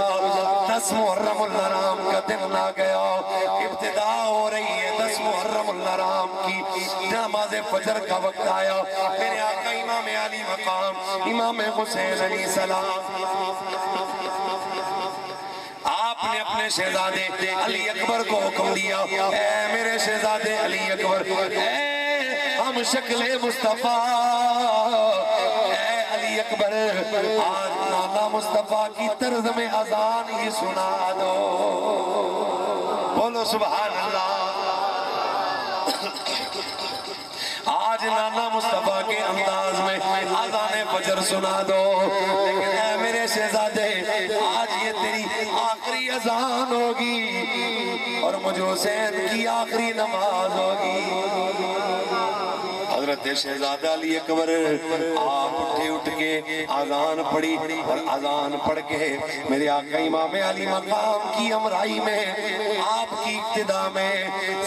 10 محرم الحرام کا دن آ گیا، ابتدا ہو رہی ہے 10 محرم الحرام کی، نماز فجر کا وقت آیا۔ میرے آقا امام علی مقام امام حسین علیہ السلام، آپ نے اپنے شہزادے علی اکبر کو حکم دیا، اے میرے شہزادے علی اکبر، اے ہم شکل مصطفیٰ، اے علی اکبر، آج نانا مصطفیٰ کی طرز میں اذان ہی سنا دو۔ بولو سبحان اللہ۔ آج نانا مصطفیٰ کے انداز میں اذان فجر سنا دو۔ لیکن اے میرے شہزادے، آج یہ تیری آخری اذان ہوگی اور مجھ حسین کی آخری نماز ہوگی۔ حضرت شہزادہ علی اکبر آپ اٹھ کے آذان پڑھی اور آذان پڑھ کے میرے آقا امام علی مقام کی امرائی میں آپ کی اقتداء میں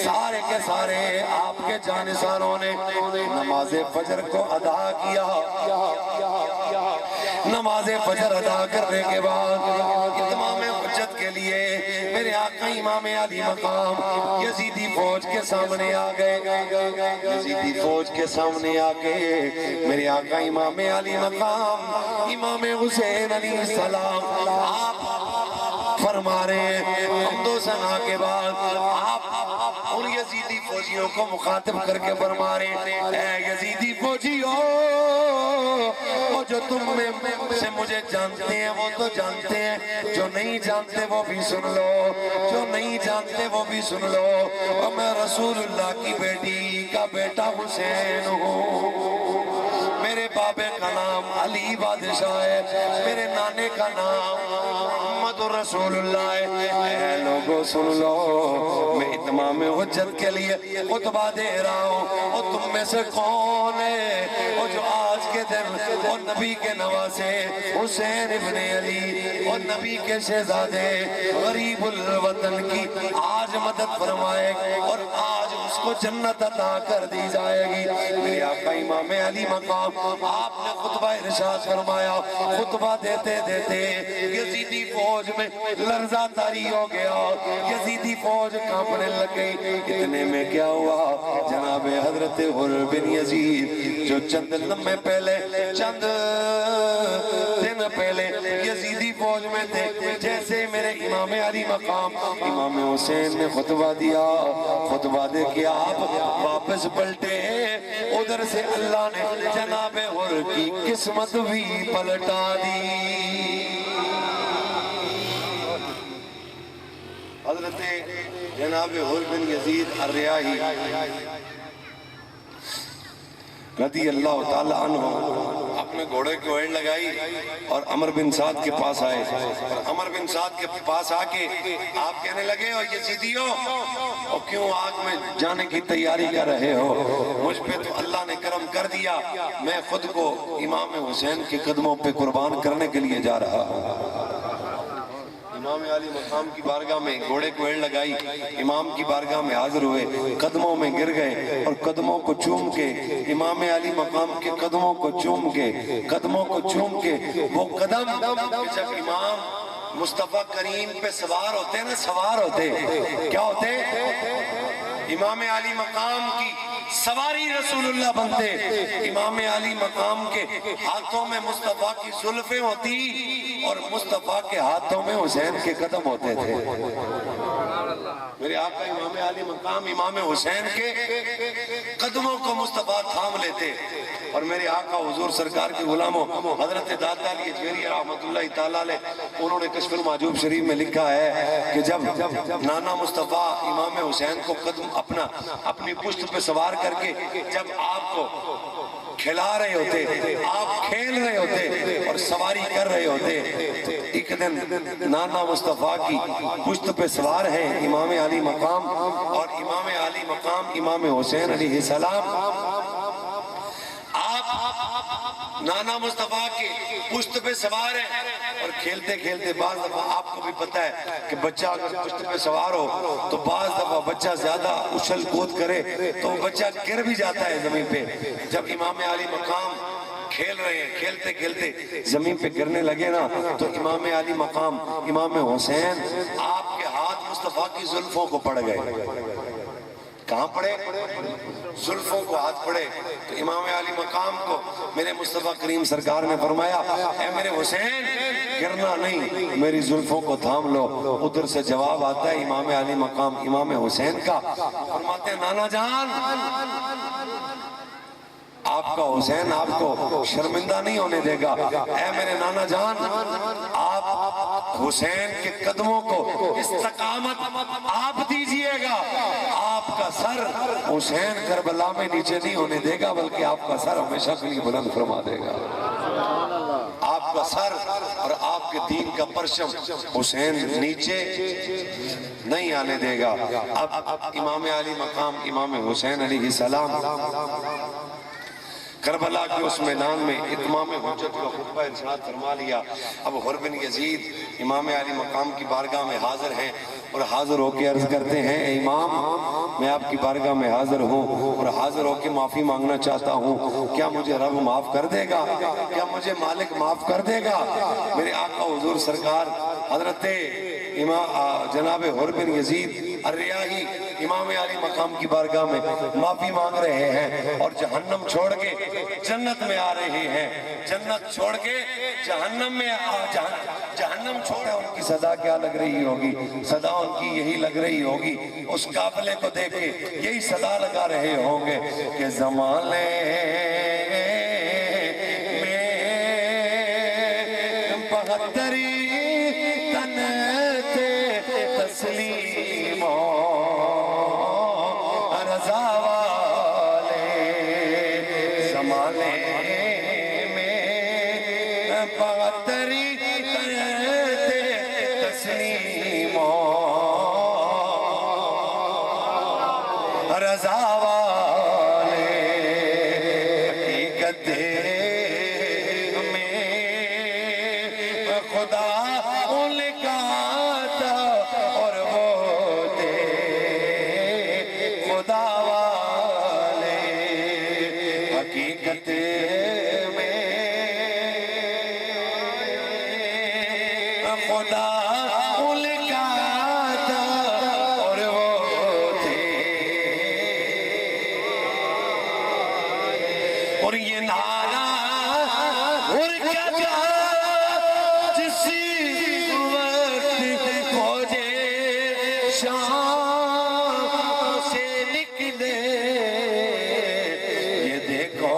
سارے کے سارے آپ کے جانثاروں نے نماز فجر کو ادا کیا۔ نماز فجر ادا کرنے کے بعد اتمام حجت کے لیے میرے آقا امام علی مقام یزیدی فوج کے سامنے آ گئے۔ یزیدی فوج کے سامنے آ کے میرے آقا امام علی مقام امام حسین علیہ السلام آپ فرما رہے ہیں، حمد و ثنا کے بعد آپ ان یزیدی فوجیوں کو مخاطب کر کے فرما رہے ہیں، اے یزیدی فوجیوں، وہ جو تم میں سے مجھے جانتے ہیں وہ تو جانتے ہیں، جو نہیں جانتے وہ بھی سن لو، جو نہیں جانتے وہ بھی سن لو، اور میں رسول اللہ کی بیٹی کا بیٹا حسین ہوں، میرے بابے کا نام علی بادشاہ ہے، میرے نانے کا نام محمد رسول اللہ ہے۔ اے لوگوں سن لو، میں اتمام حجت کے لیے خطبہ دے رہا ہوں، اور تم میں سے کون ہے وہ جو آج کے دن وہ نبی کے نواسے حسین ابن علی اور نبی کے شہزادے غریب الوطن کی آج مدد فرمائے اور آج اس کو جنت عطا کر دی جائے گی۔ میرے آقا امام علی مقام آپ نے خطبہ ارشاد فرمایا، خطبہ دیتے دیتے یزیدی فوج میں لرزہ طاری ہو گیا، یزیدی فوج کانپنے لگ گئی۔ اتنے میں کیا ہوا، جناب حضرت حر بن یزید جو چند لمحے پہلے، چند دن پہلے یزیدی فوج میں تھے، جیسے میرے امام علی مقام امام حسین نے خطبہ دیا، خطبہ دے کے آپ واپس پلٹے، ادھر سے اللہ نے جناب حر کی قسمت بھی پلٹا دی۔ حضرت جناب حر بن یزید الریاحی رضی اللہ تعالی عنہ اپنے گھوڑے کو ایڑ لگائی اور عمر بن سعد کے پاس آئے، اور عمر بن سعد کے پاس آ کے آپ کہنے لگے، اور یزیدیوں، اور کیوں آگ میں جانے کی تیاری کر رہے ہو؟ مجھ پہ تو اللہ نے کرم کر دیا، میں خود کو امام حسین کے قدموں پہ قربان کرنے کے لیے جا رہا ہوں۔ امام علی مقام کی بارگاہ میں گھوڑے کو ایڑ لگائی، امام کی بارگاہ میں حاضر ہوئے، قدموں میں گر گئے اور قدموں کو چوم کے، امام علی مقام کے قدموں کو چوم کے، قدموں کو چوم کے، وہ قدم جب امام مصطفیٰ کریم پہ سوار ہوتے نا، سوار ہوتے کیا ہوتے؟ امام علی مقام کی سواری رسول اللہ بنتے، امام علی مقام کے ہاتھوں میں مصطفیٰ کی زلفیں ہوتی اور مصطفیٰ کے ہاتھوں میں حسین کے قدم ہوتے تھے۔ میرے آقا امام علی مقام امام حسین کے قدموں کو مصطفیٰ تھام لیتے، اور میرے آقا حضور سرکار کے غلاموں حضرت داتا علی اجمیری رحمت اللہ تعالیٰ علیہ، انہوں نے کشف المحجوب شریف میں لکھا ہے کہ جب نانا مصطفیٰ امام حسین کو قدم اپنی پشت پہ سوار کر کے جب آپ کو کھلا رہے ہوتے، آپ کھیل رہے ہوتے اور سواری کر رہے ہوتے، تو ایک دن نانا مصطفیٰ کی پشت پہ سوار ہیں امام علی مقام، اور امام علی مقام امام حسین علیہ السلام، آپ نانا مصطفیٰ کے پشت پہ سوار ہیں اور کھیلتے کھیلتے بعض دفعہ آپ کو بھی پتہ ہے کہ بچہ اگر پشت پہ سوار ہو تو بعض دفعہ بچہ زیادہ اچھل کود کرے تو بچہ گر بھی جاتا ہے زمین پہ۔ جب امام علی مقام کھیل رہے ہیں، کھیلتے کھیلتے زمین پہ گرنے لگے نا، تو امام علی مقام امام حسین آپ کے ہاتھ مصطفیٰ کی زلفوں کو پڑ گئے۔ کہاں پڑے؟ زلفوں کو ہاتھ پڑے، تو امام علی مقام کو میرے مصطفیٰ کریم سرکار نے فرمایا، اے میرے حسین، گرنا نہیں، میری زلفوں کو تھام لو۔ ادھر سے جواب آتا ہے امام علی مقام امام حسین کا، فرماتے ہیں نانا جان، آپ کا حسین آپ کو شرمندہ نہیں ہونے دے گا، اے میرے نانا جان، آپ حسین کے قدموں کو استقامت آپ دیجئے گا، آپ کا سر حسین کربلا میں نیچے نہیں ہونے دے گا، بلکہ آپ کا سر ہمیشہ کے لیے بلند فرما دے گا۔ آپ آپ کا سر اور آپ کے دین کا پرچم حسین نیچے نہیں آنے دے گا۔ اب امام علی مقام امام حسین علیہ السلام کربلا کے اس میدان میں اتمام حجت کا خطبہ ارشاد فرما لیا۔ اب حر بن یزید امام علی مقام کی بارگاہ میں حاضر ہیں اور حاضر ہو کے عرض کرتے ہیں، اے امام میں آپ کی بارگاہ میں حاضر ہوں اور حاضر ہو کے معافی مانگنا چاہتا ہوں، کیا مجھے رب معاف کر دے گا؟ کیا مجھے مالک معاف کر دے گا؟ میرے آقا حضور سرکار حضرت جناب حر بن یزید الریاحی امام علی مقام کی بارگاہ میں معافی مانگ رہے ہیں اور جہنم چھوڑ کے جنت میں آ رہے ہیں، جنت چھوڑ کے جہنم میں جہنم چھوڑے۔ ان کی صدا کیا لگ رہی ہوگی؟ صدا ان کی یہی لگ رہی ہوگی، اس قافلے کو دیکھ کے یہی صدا لگا رہے ہوں گے کہ زمانے میں 72 تن تھے تسلیم رضا والے، زمانے میں 72 تن تھے تسلیم رضا والے، حقیقت میں خدا ان کا تھا اور وہ تھے خدا والے، حقیقت میں خدا ان کا تھا اور وہ تھے، اور یہ نعرہ اور کیا جا جس وقت کھوجے شام سے نکلے، یہ دیکھو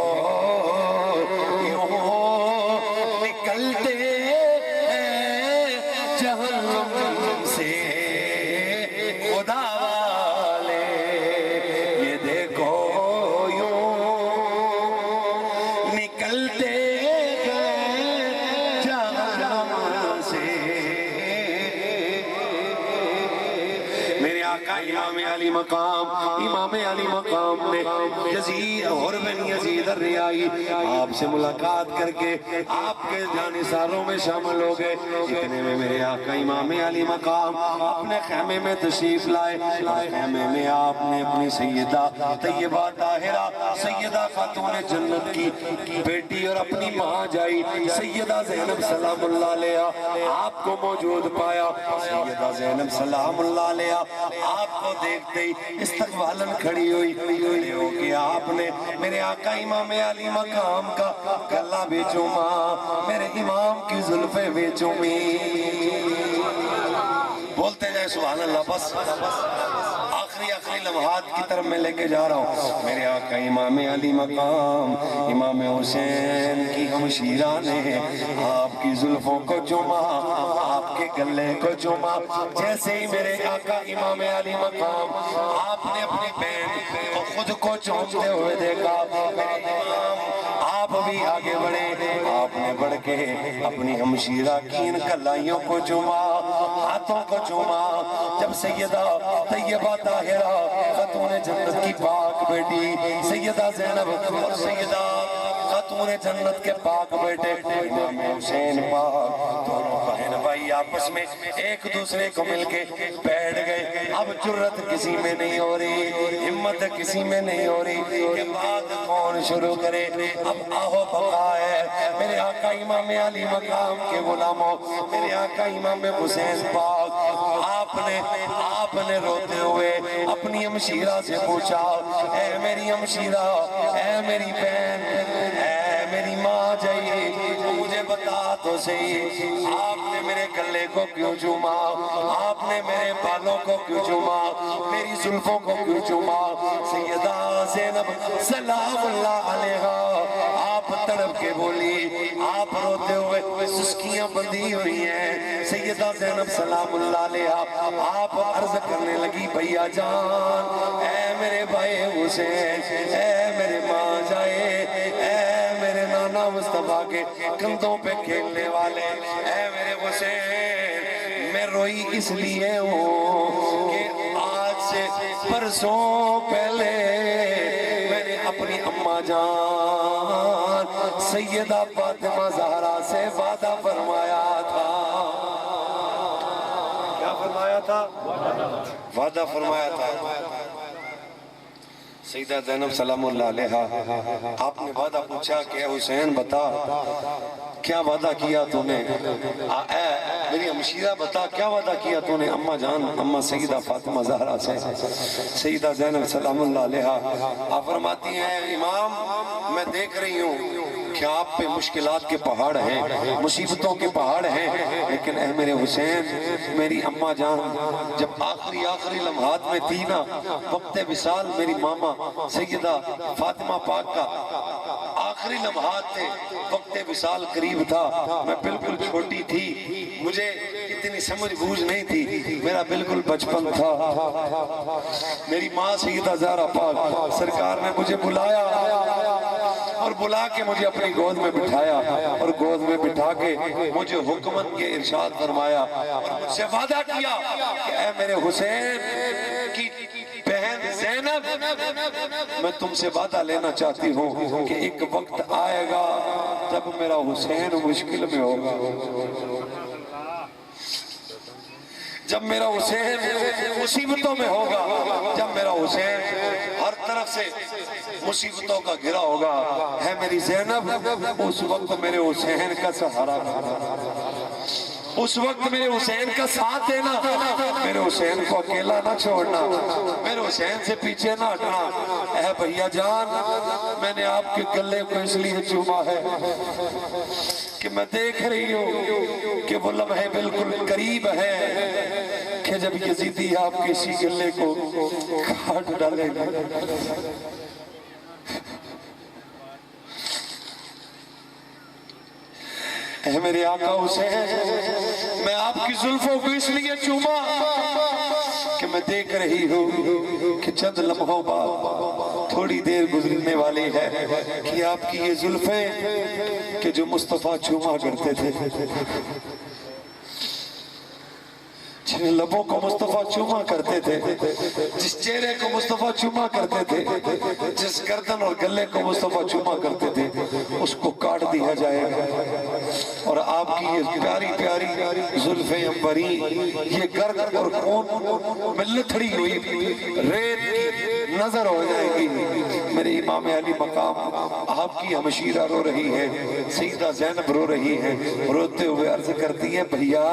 یوں نکلتے ہیں جہنم سے خدا والے، یہ دیکھو نکلتے گئے جہنم سے۔ میرے آقا امام علی مقام نے یزید حر بن یزید الریاحی آپ سے ملاقات کر کے آپ کے جانثاروں میں شامل ہو گئے۔ اتنے میں میرے آقا امام علی مقام اپنے خیمے میں تشریف لائے، خیمے میں آپ نے اپنی سیدہ طیبہ طاہرہ سیدہ خاتون جنت کی بیٹی اور اپنی ماں جائی سیدہ زینب سلام اللہ علیہا آپ کو موجود پایا۔ سیدہ زینب سلام اللہ علیہا آپ کو دیکھتے ہی استقبالاً کھڑی ہوئی کہ آپ نے میرے آقا امام علی مقام کا گلہ بھی چوما، میرے امام کی زلفیں بھی چومی۔ بولتے جائے سبحان اللہ۔ بس آخری لمحات کی طرف میں لے کے جا رہا ہوں۔ میرے آقا امام علی مقام امام حسین کی ہمشیرہ نے آپ کی زلفوں کو چوما، آپ کے گلے کو چوما۔ جیسے ہی میرے آقا امام علی مقام آپ نے اپنی بہن کو خود کو چومتے ہوئے دیکھا، میرے امام آپ بھی آگے بڑھے، آپ نے بڑھ کے اپنی ہمشیرہ کی ان کلائیوں کو چوما، ہاتھوں کو چوما۔ جب سیدہ طیبہ طاہرہ خاتون جنت کی پاک بیٹی سیدہ زینب اور سیدہ خاتون جنت کے پاک بیٹے امام حسین پاک دونوں بہن بھائی آپس میں ایک دوسرے کو مل کے بیٹھ گئے۔ اب جرت کسی میں نہیں ہو رہی، ہمت کسی میں نہیں ہو رہی کہ بات کون شروع کرے۔ اب آہو بقا ہے میرے آقا امام علی مقام کے غلاموں، میرے آقا امام حسین پاک آپ نے روتے ہوئے اپنی ہمشیرہ سے پوچھا، اے میری ہمشیرہ، اے میری بہن، اے میری ماں جائیے، مجھے بتا تو صحیح، آپ نے میرے گلے کو کیوں چوما؟ آپ نے میرے بالوں کو کیوں چوما؟ میری زلفوں کو کیوں چوما؟ سیدہ زینب سلام اللہ علیہا آپ تڑپ کے بولی، آپ روتے ہوئے سسکیاں بندھی ہوئی ہیں۔ سیدہ زینب سلام اللہ علیہا آپ عرض کرنے لگی، بھیا جان، اے میرے بھائی حسین، اے میرے ماں جائے، اے میرے نانا مصطفیٰ کے کندھوں پہ کھیلنے والے، اے میرے حسین میں روئی اس لیے ہوں کہ آج سے برسوں پہلے میں نے اپنی اماں جان سیدہ فاطمہ زہرا سے وعدہ فرمایا تھا۔ کیا فرمایا تھا؟ وعدہ فرمایا تھا۔ سیدہ زینب سلام اللہ علیہا، آپ نے وعدہ پوچھا کہ حسین بتا کیا وعدہ کیا تو نے، اے میری ہمشیرہ بتا کیا وعدہ کیا تو نے اماں جان اماں سیدہ فاطمہ زہرا سے۔ سیدہ زینب سلام اللہ علیہا آپ فرماتی ہیں امام میں دیکھ رہی ہوں کہ آپ پہ مشکلات کے پہاڑ ہیں، مصیبتوں کے پہاڑ ہیں، لیکن اے میرے حسین میری اماں جان جب آخری لمحات میں تھی نا، وقت وصال میری ماما سیدہ فاطمہ پاک کا آخری لمحات تھے، وقت وصال قریب تھا، میں بالکل چھوٹی تھی، مجھے اتنی سمجھ بوجھ نہیں تھی، میرا بالکل بچپن تھا۔ میری ماں سیدہ زہرا پاک سرکار نے مجھے بلایا اور بلا کے مجھے اپنی گود میں بٹھایا اور گود میں بٹھا کے مجھے حکمت کے ارشاد فرمایا اور مجھ سے وعدہ کیا کہ اے میرے حسین کی بہن زینب میں تم سے وعدہ لینا چاہتی ہوں کہ ایک وقت آئے گا جب میرا حسین مشکل میں ہوگا، جب میرا حسین مصیبتوں میں ہوگا، جب میرا حسین ہر طرف سے مصیبتوں کا گھرا ہوگا، ہے میری زینب اس وقت میرے حسین کا سہارا، اس وقت میرے حسین کا ساتھ دینا، میرے حسین کو اکیلا نہ چھوڑنا، میرے حسین سے پیچھے نہ ہٹنا۔ اے بھیا جان میں نے آپ کے گلے کو اس لیے چوما ہے کہ میں دیکھ رہی ہوں کہ وہ لمحے بالکل قریب ہے کہ جب یزیدی آپ کے اسی گلے کو کاٹ ڈالے گا۔ اے میرے آقا حسین میں آپ کی زلفوں کو اس لیے چوما کہ میں دیکھ رہی ہوں کہ چند لمحوں بعد تھوڑی دیر گزرنے والی ہے کہ آپ کی یہ زلفیں کہ جو مصطفیٰ چوما کرتے تھے، جن لبوں کو مصطفیٰ چوما کرتے تھے، جس چہرے کو مصطفیٰ چوما کرتے تھے، جس گردن اور گلے کو مصطفیٰ چوما کرتے تھے، اس کو کاٹ دیا جائے گا اور آپ کی یہ پیاری پیاری زلفیں عنبری یہ گرد اور خون میں لتھڑی ہوئی ریت کی نظر ہو جائے گی۔ میرے امام علی مقام آپ کی ہمشیرہ رو رہی ہے، سیدہ زینب رو رہی ہے، روتے ہوئے عرض کرتی ہیں بھیا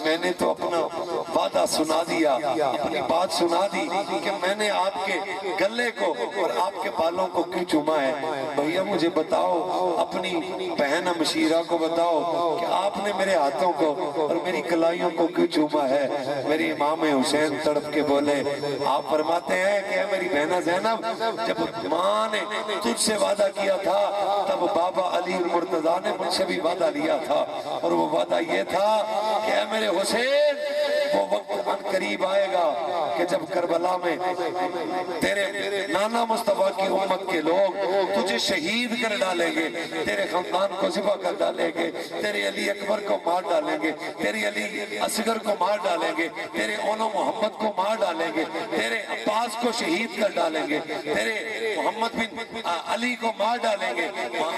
میں نے تو اپنا وعدہ سنا دیا، اپنی بات سنا دی کہ میں نے آپ کے گلے کو اور آپ کے بالوں کو کیوں چوما ہے۔ بھیا مجھے بتاؤ، اپنی بہن ہمشیرہ کو بتاؤ کہ آپ نے میرے ہاتھوں کو اور میری کلائیوں کو کیوں چوما ہے۔ میری امام حسین تڑپ کے بولے، آپ فرماتے ہیں کہ میری بہنہ زینب جب ماں نے تجھ سے وعدہ کیا تھا تب بابا علی المرتضیٰ نے مجھ سے بھی وعدہ لیا تھا اور وہ وعدہ یہ تھا کہ اے میرے حسین وہ وقت ان قریب آئے گا کہ جب کربلا میں تیرے نانا مصطفیٰ کی امت کے لوگ تجھے شہید کر ڈالیں گے، تیرے خاندان کو ذبح کر ڈالیں گے، تیرے علی اکبر کو مار ڈالیں گے، تیرے علی اصغر کو مار ڈالیں گے، تیرے اولو محمد کو مار ڈالیں گے، تیرے عباس کو شہید کر ڈالیں گے، تیرے محمد بن علی کو مار ڈالیں گے،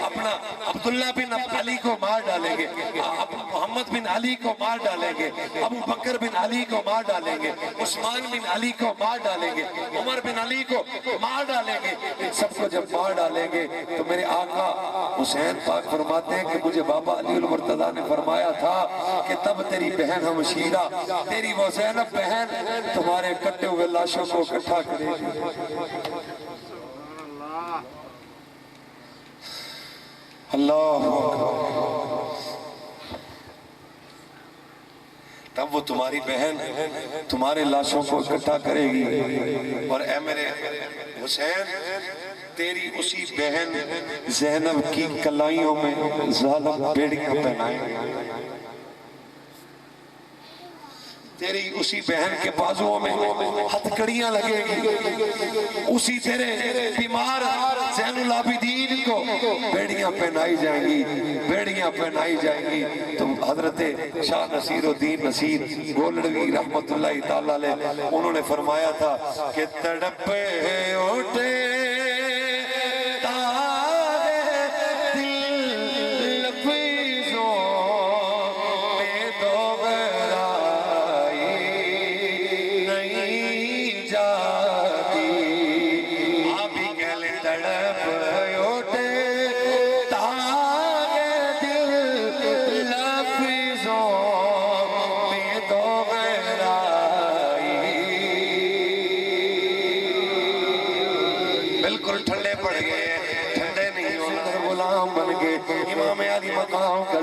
اپنا عبداللہ بن علی کو مار ڈالیں گے، محمد بن علی کو مار ڈالیں گے، ابو بکر بن علی کو مار ڈالیں گے، عثمان بن علی کو مار ڈالیں گے، عمر بن علی کو مار ڈالیں گے۔ ان سب کو جب مار ڈالیں گے تو میرے آقا حسین پاک فرماتے ہیں کہ مجھے بابا علی المرتضیٰ نے فرمایا تھا کہ تب تیری بہن ہمشیرہ تیری وہ زینب بہن تمہارے کٹے ہوئے لاشوں کو اکٹھا کرے گی۔ اللہ تب وہ تمہاری بہن تمہارے لاشوں کو اکٹھا کرے گی اور اے میرے حسین تیری اسی بہن زینب کی کلائیوں میں ظالم بیڑیاں پہنائیں گے۔ تیری اسی بہن کے بازوؤں میں ہتھکڑیاں لگے گی، اسی تیرے بیمار زین العابدین کو بیڑیاں پہنائی جائیں گی، بیڑیاں پہنائی جائیں گی۔ تو حضرت شاہ نصیر الدین نصیر گولڑوی رحمت اللہ تعالیٰ علیہ انہوں نے فرمایا تھا کہ تڑپے اٹھے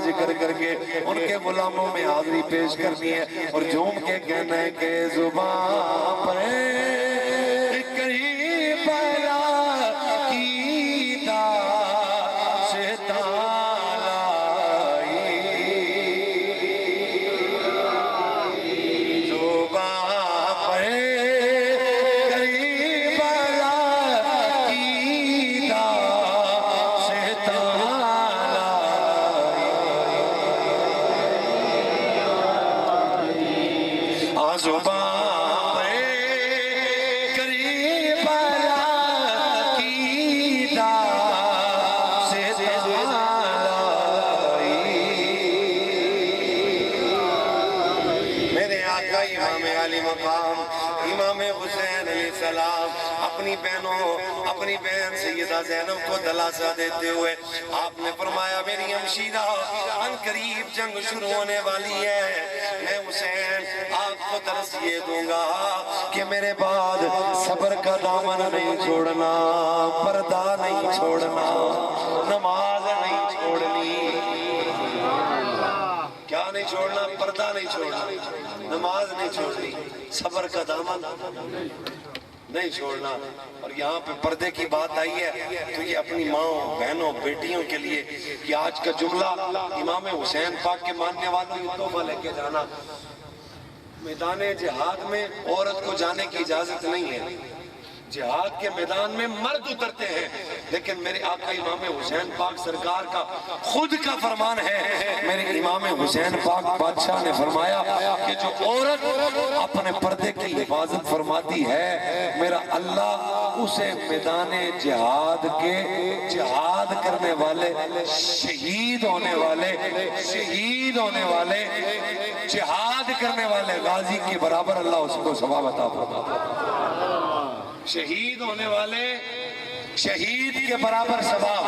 ذکر کر کے ان کے غلاموں میں حاضری پیش کرنی ہے اور جھوم کے کہنا ہے کہ زبان پر قریب آیا کیتا شیطان آئی، زبان پر قریب آیا کیتا شیطان زبان پہ قریب آیا کیتا شیطان آئی۔ میرے آقا امام علی مقام امام حسین علیہ السلام اپنی بہن سیدہ زینب کو دلاسا دیتے ہوئے آپ نے فرمایا میری ہمشیرہ ان قریب جنگ شروع ہونے والی ہے، میں حسین آپ کو درس یہ دوں گا کہ میرے بعد صبر کا دامن نہیں چھوڑنا، پردہ نہیں چھوڑنا، نماز نہیں چھوڑنی۔ کیا نہیں چھوڑنا؟ پردہ نہیں چھوڑنا، نماز نہیں چھوڑنی، صبر کا دامن نہیں چھوڑنا۔ اور یہاں پہ پردے کی بات آئی ہے تو یہ اپنی ماں بہنوں بیٹیوں کے لیے یہ آج کا جملہ امام حسین پاک کے ماننے والوں کو تحفہ لے کے جانا۔ میدان جہاد میں عورت کو جانے کی اجازت نہیں ہے، جہاد کے میدان میں مرد اترتے ہیں، لیکن میرے آقا امام حسین پاک سرکار کا خود کا فرمان ہے، میرے امام حسین پاک بادشاہ نے فرمایا کہ جو عورت اپنے پردے کی حفاظت فرماتی ہے میرا اللہ اسے میدان جہاد کے جہاد کرنے والے شہید ہونے والے جہاد کرنے والے غازی کے برابر اللہ اس کو ثواب عطا فرماتا ہے۔ شہید ہونے والے شہید کے برابر ثواب،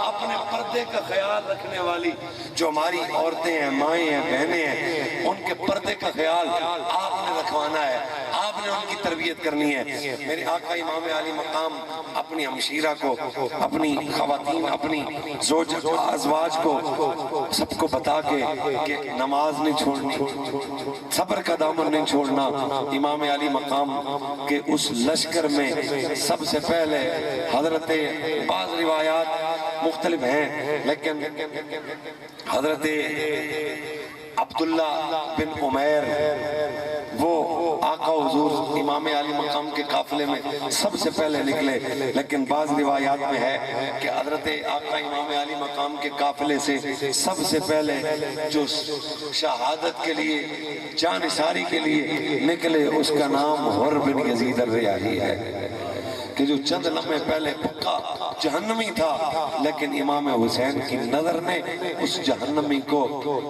اپنے پردے کا خیال رکھنے والی جو ہماری عورتیں ہیں، مائیں ہیں، بہنیں ہیں، ان کے پردے کا خیال آپ نے رکھوانا ہے، آپ نے ان کی تربیت کرنی ہے۔ میرے آقا امام علی مقام اپنی ہمشیرہ کو، اپنی خواتین، اپنی زوج ازواج کو سب کو بتا کے کہ نماز نہیں چھوڑنی، صبر کا دامن نہیں چھوڑنا۔ امام علی مقام کے اس لشکر میں سب سے پہلے حضرت بعض روایات مختلف ہیں لیکن حضرت عبداللہ بن عمیر وہ آقا حضور امام علی مقام کے قافلے میں سب سے پہلے نکلے، لیکن بعض روایات میں ہے کہ حضرت آقا امام علی مقام کے قافلے سے سب سے پہلے جو شہادت کے لیے جان نثاری کے لیے نکلے اس کا نام حر بن یزید الریاحی ہے، کہ جو چند لمحے پہلے پکا جہنمی تھا لیکن امام حسین کی نظر نے اس جہنمی کو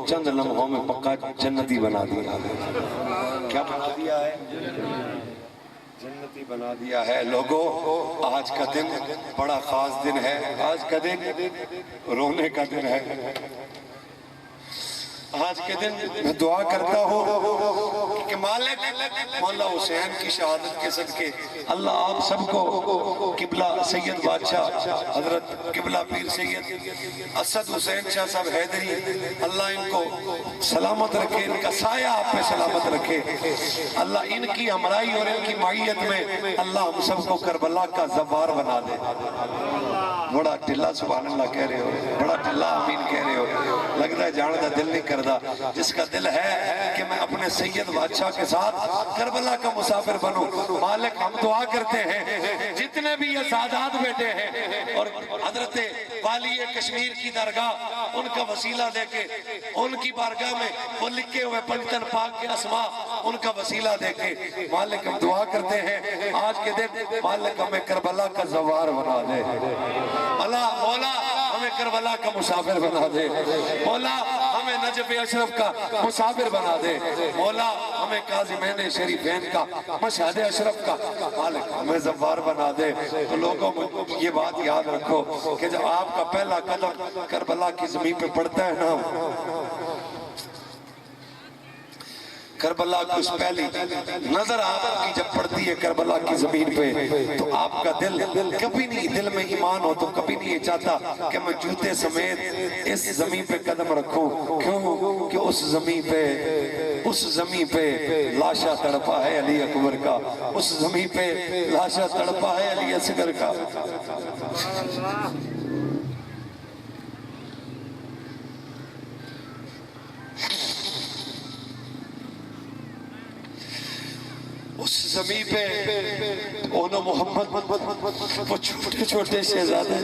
چند لمحوں میں پکا جنتی بنا دیا۔ کیا بنا دیا ہے؟ جنتی بنا دیا ہے۔ لوگوں آج کا دن بڑا خاص دن ہے، آج کا دن رونے کا دن ہے۔ آج کے دن میں دعا کرتا ہوں کہ مالک مولا حسین کی شہادت کے صدقے اللہ آپ سب کو قبلہ سید بادشاہ حضرت قبلہ پیر سید اسد حسین شاہ صاحب حیدری اللہ ان کو سلامت رکھے، ان کا سایہ آپ پہ سلامت رکھے، اللہ ان کی ہمراہی اور ان کی معیت میں اللہ ہم سب کو کربلا کا زوار بنا دے۔ بڑا ٹھلا سبحان اللہ کہہ رہے ہو، بڑا ٹھلا آمین کہہ رہے ہو، لگتا ہے جان دا دل نہیں کردا، جس کا دل ہے کہ میں اپنے اپنے سید بادشاہ کے ساتھ کربلا کا مسافر بنو۔ مالک ہم دعا کرتے ہیں جتنے بھی یہ سادات بیٹے ہیں اور حضرت والی کشمیر کی درگاہ ان کا وسیلہ دے کے ان کی بارگاہ میں وہ لکھے ہوئے پنجتن پاک کے اسماء ان کا وسیلہ دے کے مالک ہم دعا کرتے ہیں آج کے دن مالک ہمیں کربلا کا زوار بنا دے، اللہ مولا ہمیں کربلا کا مسافر بنا دے، مولا ہمیں نجف اشرف کا مسافر بنا دے، مولا ہمیں کاظمین شریفین کا مشہد اشرف کا مالک ہمیں زوار بنا دے۔ تو لوگوں کو یہ بات یاد رکھو کہ جب آپ کا پہلا قدم کربلا کی زمین پہ پڑتا ہے نا، کربلا کی اس پہلی نظر آپ کی جب پڑتی ہے کربلا کی زمین پہ تو آپ کا دل کبھی نہیں، دل میں ایمان ہو تو کبھی نہیں یہ چاہتا کہ میں جوتے سمیت اس زمین پہ قدم رکھوں۔ کیوں کہ اس زمین پہ لاشا تڑپا ہے علی اکبر کا، اس زمین پہ لاشا تڑپا ہے علی اصغر کا۔ اس زمین پہ اونو محمد وہ چھوٹے چھوٹے شہزادے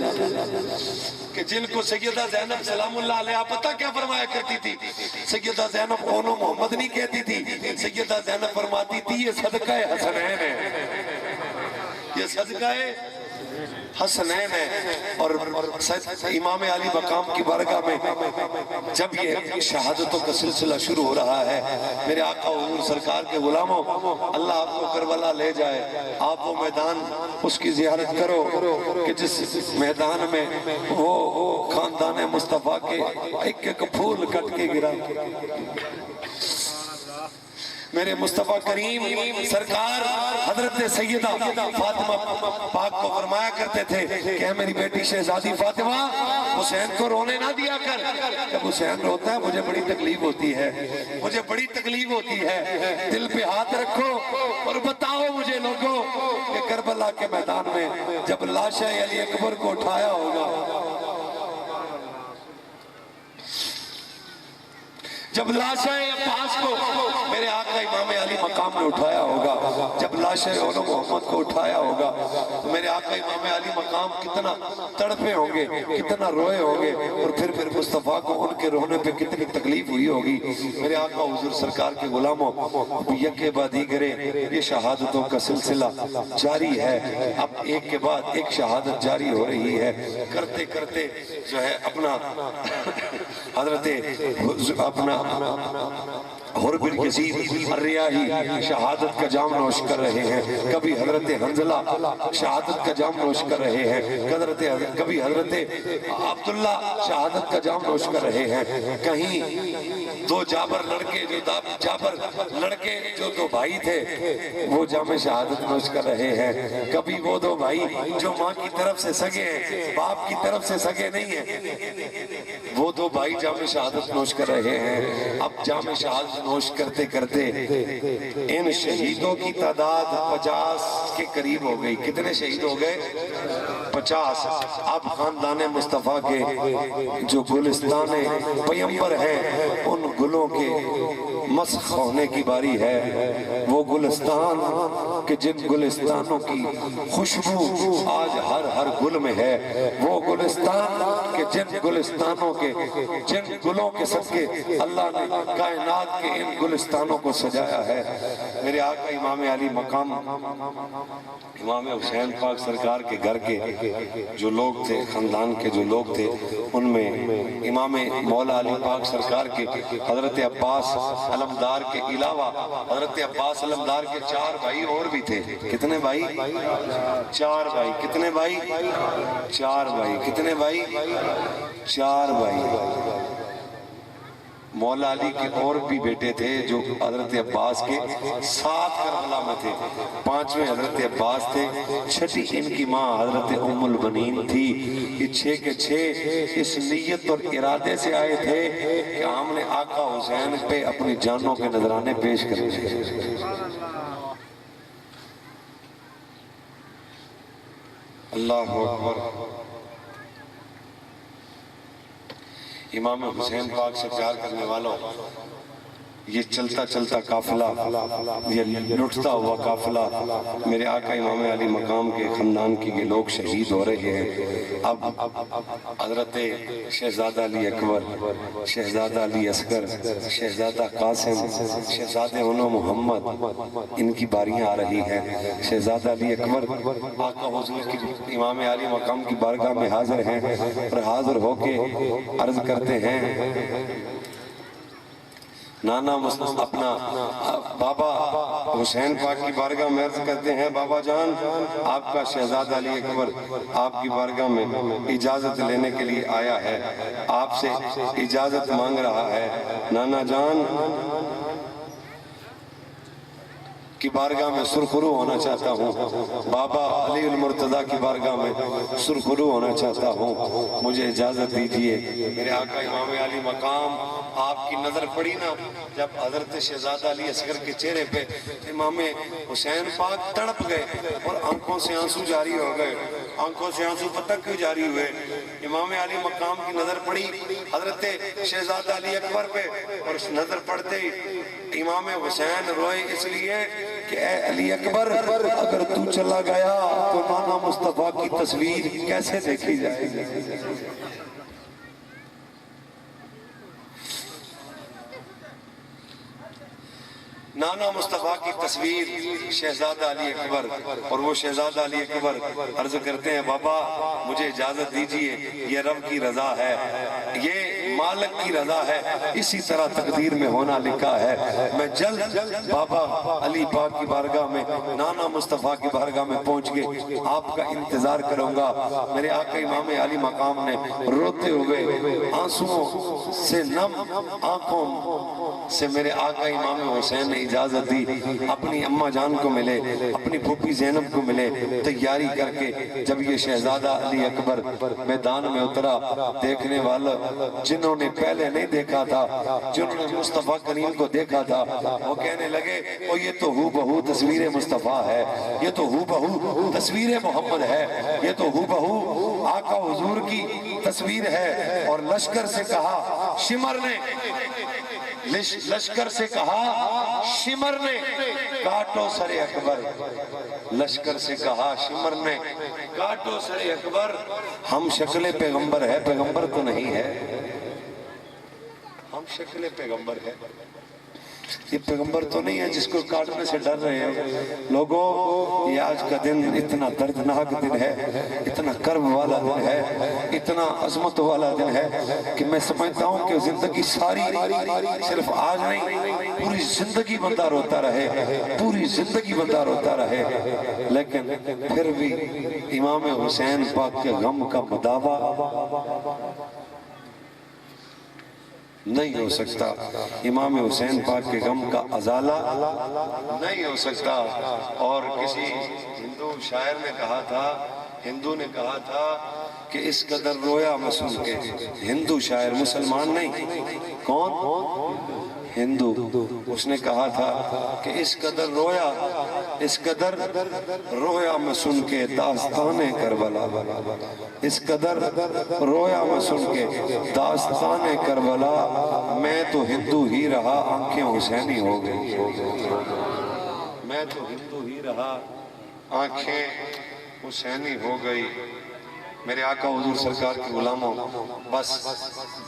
کہ جن کو سیدہ زینب سلام اللہ علیہ پتہ کیا فرمایا کرتی تھی؟ سیدہ زینب اونو محمد نہیں کہتی تھی، سیدہ زینب فرماتی تھی یہ صدقہ حسنین ہے، یہ صدقہ حسنین ہے۔ اور امام علی مقام کی بارگاہ میں جب یہ شہادتوں کا سلسلہ شروع ہو رہا ہے، میرے آقا حضور سرکار کے غلاموں، اللہ آپ کو کربلا لے جائے، آپ وہ میدان اس کی زیارت کرو کہ جس میدان میں وہ خاندان مصطفیٰ کے ایک ایک پھول کٹ کے گرا۔ میرے مصطفیٰ کریم سرکار حضرت سیدہ فاطمہ پاک کو فرمایا کرتے تھے کہ اے میری بیٹی شہزادی فاطمہ حسین کو رونے نہ دیا کر، جب حسین روتا ہے مجھے بڑی تکلیف ہوتی ہے، مجھے بڑی تکلیف ہوتی ہے، دل پہ ہاتھ رکھو اور بتاؤ مجھے لوگوں کہ کربلا کے میدان میں جب لاشِ علی اکبر کو اٹھایا ہوگا، جب لاشِ عباس کو میرے آقا امام علی مقام نے اٹھایا ہوگا، جب لاشِ اونو محمد کو اٹھایا ہوگا تو میرے آقا امام علی مقام کتنا تڑپے ہوں گے، کتنا روئے ہوں گے، اور پھر مصطفیٰ کو ان کے رونے پہ کتنی تکلیف ہوئی ہوگی۔ میرے آقا حضور سرکار کے غلاموں، یکے بعد دیگرے یہ شہادتوں کا سلسلہ جاری ہے، اب ایک کے بعد ایک شہادت جاری ہو رہی ہے، کرتے کرتے جو ہے اپنا حضرت اپنا حر بن یزید الریاحی شہادت کا جام نوش کر رہے ہیں، کبھی حضرت حنظلہ شہادت کا جام نوش کر رہے ہیں، کبھی حضرت عبداللہ شہادت کا جام نوش کر رہے ہیں، کہیں دو جابر لڑکے جو دو بھائی تھے وہ جام شہادت نوش کر رہے ہیں، کبھی وہ دو بھائی جو ماں کی طرف سے سگے ہیں باپ کی طرف سے سگے نہیں ہیں، وہ دو بھائی جام شہادت نوش کر رہے ہیں۔ اب جام شہادت نوش کرتے کرتے ان شہیدوں کی تعداد 50 کے قریب ہو گئی۔ کتنے شہید ہو گئے؟ 50۔ اب خاندان مصطفیٰ کے جو گلستان پیمبر ہیں ان گلوں کے مسخ ہونے کی باری ہے، وہ گلستان کہ جن گلستانوں کی خوشبو آج ہر گل میں ہے، وہ گلستان کہ جن گلستانوں کے جن گلوں کے صدقے اللہ نے کائنات کے ان گلستانوں کو سجایا ہے۔ میرے آقا امام علی مقام امام حسین پاک سرکار کے گھر کے جو لوگ تھے، خاندان کے جو لوگ تھے، ان میں امام مولا علی پاک سرکار کے حضرت عباس علمدار کے علاوہ حضرت عباس علمدار کے 4 بھائی اور بھی تھے۔ کتنے بھائی؟ 4 بھائی۔ کتنے بھائی؟ 4 بھائی۔ کتنے بھائی؟ 4 بھائی۔ مولا علی کے اور بھی بیٹے تھے جو حضرت عباس کے 7 کربلا میں تھے، 5ویں حضرت عباس تھے، 6ٹھی ان کی ماں حضرت ام البنین تھی۔ یہ 6 کے 6 اس نیت اور ارادے سے آئے تھے کہ ہم نے آقا حسین پہ اپنی جانوں کے نذرانے پیش کرنے۔ اللہ اکبر۔ امام حسین پاک سے پیار کرنے والوں، یہ چلتا چلتا قافلہ، یہ لٹتا ہوا قافلہ، میرے آقا امام علی مقام کے خاندان کی یہ لوگ شہید ہو رہے ہیں۔ اب حضرت شہزادہ علی اکبر، شہزادہ علی اصغر، شہزادہ قاسم، شہزادہ انو محمد، ان کی باریاں آ رہی ہیں۔ شہزادہ علی اکبر آقا حضور کی امام علی مقام کی بارگاہ میں حاضر ہیں اور حاضر ہو کے عرض کرتے ہیں، نانا اپنا بابا حسین پاک کی بارگاہ میں عرض کرتے ہیں، بابا جان آپ کا شہزادہ علی اکبر آپ کی بارگاہ میں اجازت لینے کے لیے آیا ہے، آپ سے اجازت مانگ رہا ہے۔ نانا جان کی بارگاہ میں سرخرو ہونا چاہتا ہوں، بابا علی المرتضیٰ کی بارگاہ میں سرخرو ہونا چاہتا ہوں، مجھے اجازت دیجئے۔ میرے آقا امام علی مقام، آپ کی نظر پڑی نا جب حضرت شہزادہ علی اصغر کے چہرے پہ، امام حسین پاک تڑپ گئے اور آنکھوں سے آنسو جاری ہو گئے۔ آنکھوں سے آنسو پتہ کیوں جاری ہوئے؟ امام علی مقام کی نظر پڑی حضرت شہزادہ علی اکبر پہ، اور اس نظر پڑتے ہی امام حسین روئے، اس لیے کہ اے علی اکبر اگر تو چلا گیا تو نانا مصطفیٰ کی تصویر کیسے دیکھی جائے گی؟ نانا مصطفیٰ کی تصویر شہزادہ علی اکبر، اور وہ شہزادہ علی اکبر عرض کرتے ہیں، بابا مجھے اجازت دیجئے، یہ رب کی رضا ہے، یہ مالک کی رضا ہے، اسی طرح تقدیر میں ہونا لکھا ہے۔ میں جلد بابا علی پاک کی بارگاہ میں، نانا مصطفیٰ کی بارگاہ میں پہنچ کے آپ کا انتظار کروں گا۔ میرے آقا امام علی مقام نے روتے ہوئے آنسوؤں سے نم آنکھوں سے میرے آقا امام حسین نے اجازت دی، اپنی اماں جان کو ملے، اپنی پھوپھی زینب کو ملے، تیاری کر کے جب یہ شہزادہ علی اکبر میدان میں اترا، دیکھنے والا جنہوں نے پہلے نہیں دیکھا تھا، جنہوں نے مصطفیٰ کریم کو دیکھا تھا، وہ کہنے لگے او یہ تو ہو بہو تصویر مصطفیٰ ہے، یہ تو ہو بہو تصویر محمد ہے، یہ تو ہو بہو آقا حضور کی تصویر ہے۔ اور لشکر سے کہا شمر نے، لشکر سے کہا شمر نے کاٹو سر اکبر، لشکر سے کہا شمر نے کاٹو سر اکبر، ہم شکل پیغمبر ہے، پیغمبر تو نہیں ہے، ہم شکل پیغمبر ہے، یہ پیغمبر تو نہیں ہے جس کو کاٹنے سے ڈر رہے ہیں۔ لوگوں یہ آج کا دن اتنا دردناک دن ہے، اتنا کرب والا دن ہے، اتنا عظمت والا دن ہے کہ میں سمجھتا ہوں کہ زندگی ساری صرف آج نہیں، پوری زندگی بندہ روتا رہے، پوری زندگی بندہ روتا رہے، لیکن پھر بھی امام حسین پاک کے غم کا مداوع نہیں ہو سکتا، امام حسین پاک کے غم کا ازالہ نہیں ہو سکتا۔ اور کسی ہندو شاعر نے کہا تھا، ہندو نے کہا تھا کہ اس قدر رویا میں سن کے، ہندو شاعر، مسلمان نہیں، کون؟ ہندو، اس نے کہا تھا کہ اس قدر رویا، اس قدر رویا میں سن کے داستان کربلا، اس قدر رویا میں سن کے داستان کربلا، میں تو ہندو ہی رہا آنکھیں حسینی ہو گئی، میں تو ہندو ہی رہا آنکھیں حسینی ہو گئی۔ میرے آقا حضور سرکار کی غلاموں، بس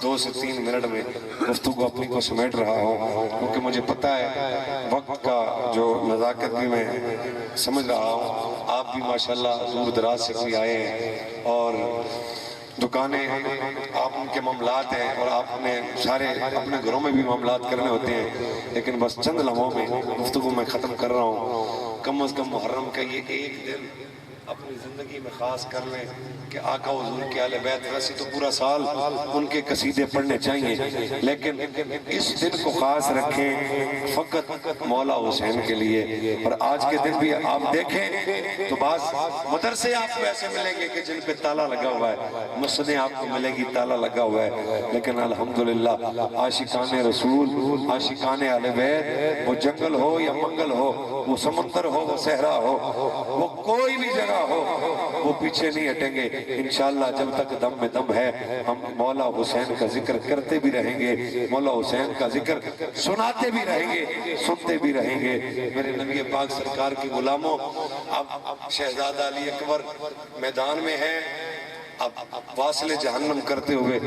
2 سے 3 منٹ میں گفتگو اپنی کو سمیٹ رہا ہوں، کیونکہ مجھے پتہ ہے وقت کا جو نزاکت بھی میں سمجھ رہا ہوں۔ آپ بھی ماشاءاللہ دور دراز سے کوئی آئے ہیں اور دکانیں آپ ان کے معاملات ہیں، اور آپ نے سارے اپنے گھروں میں بھی معاملات کرنے ہوتے ہیں، لیکن بس چند لمحوں میں گفتگو میں ختم کر رہا ہوں۔ کم از کم محرم کا یہ ایک دن اپنی زندگی میں خاص کر لیں کہ آقا حضور کے اہل بیت، ویسے تو پورا سال ان کے قصیدے پڑھنے چاہیے، لیکن اس دن کو خاص رکھیں فقط مولا حسین کے لیے۔ اور آج کے دن بھی آپ دیکھیں تو بعض مدرسے آپ کو ایسے ملیں گے کہ جن پہ تالا لگا ہوا ہے، مسجدیں آپ کو ملے گی تالا لگا ہوا ہے، لیکن الحمدللہ عاشقان رسول، عاشقان اہل بیت، وہ جنگل ہو یا منگل ہو، وہ سمندر ہو، وہ صحرا ہو، وہ کوئی بھی جگہ ہو، وہ پیچھے نہیں ہٹیں گے انشاءاللہ. جب تک دم میں دم ہے ہم مولا حسین کا ذکر کرتے بھی رہیں گے, مولا حسین کا ذکر سناتے بھی رہیں گے, سنتے بھی رہیں گے. میرے نبی پاک سرکار کے غلاموں, اب شہزادہ علی اکبر میدان میں ہیں, اب واصل جہنم کرتے ہوئے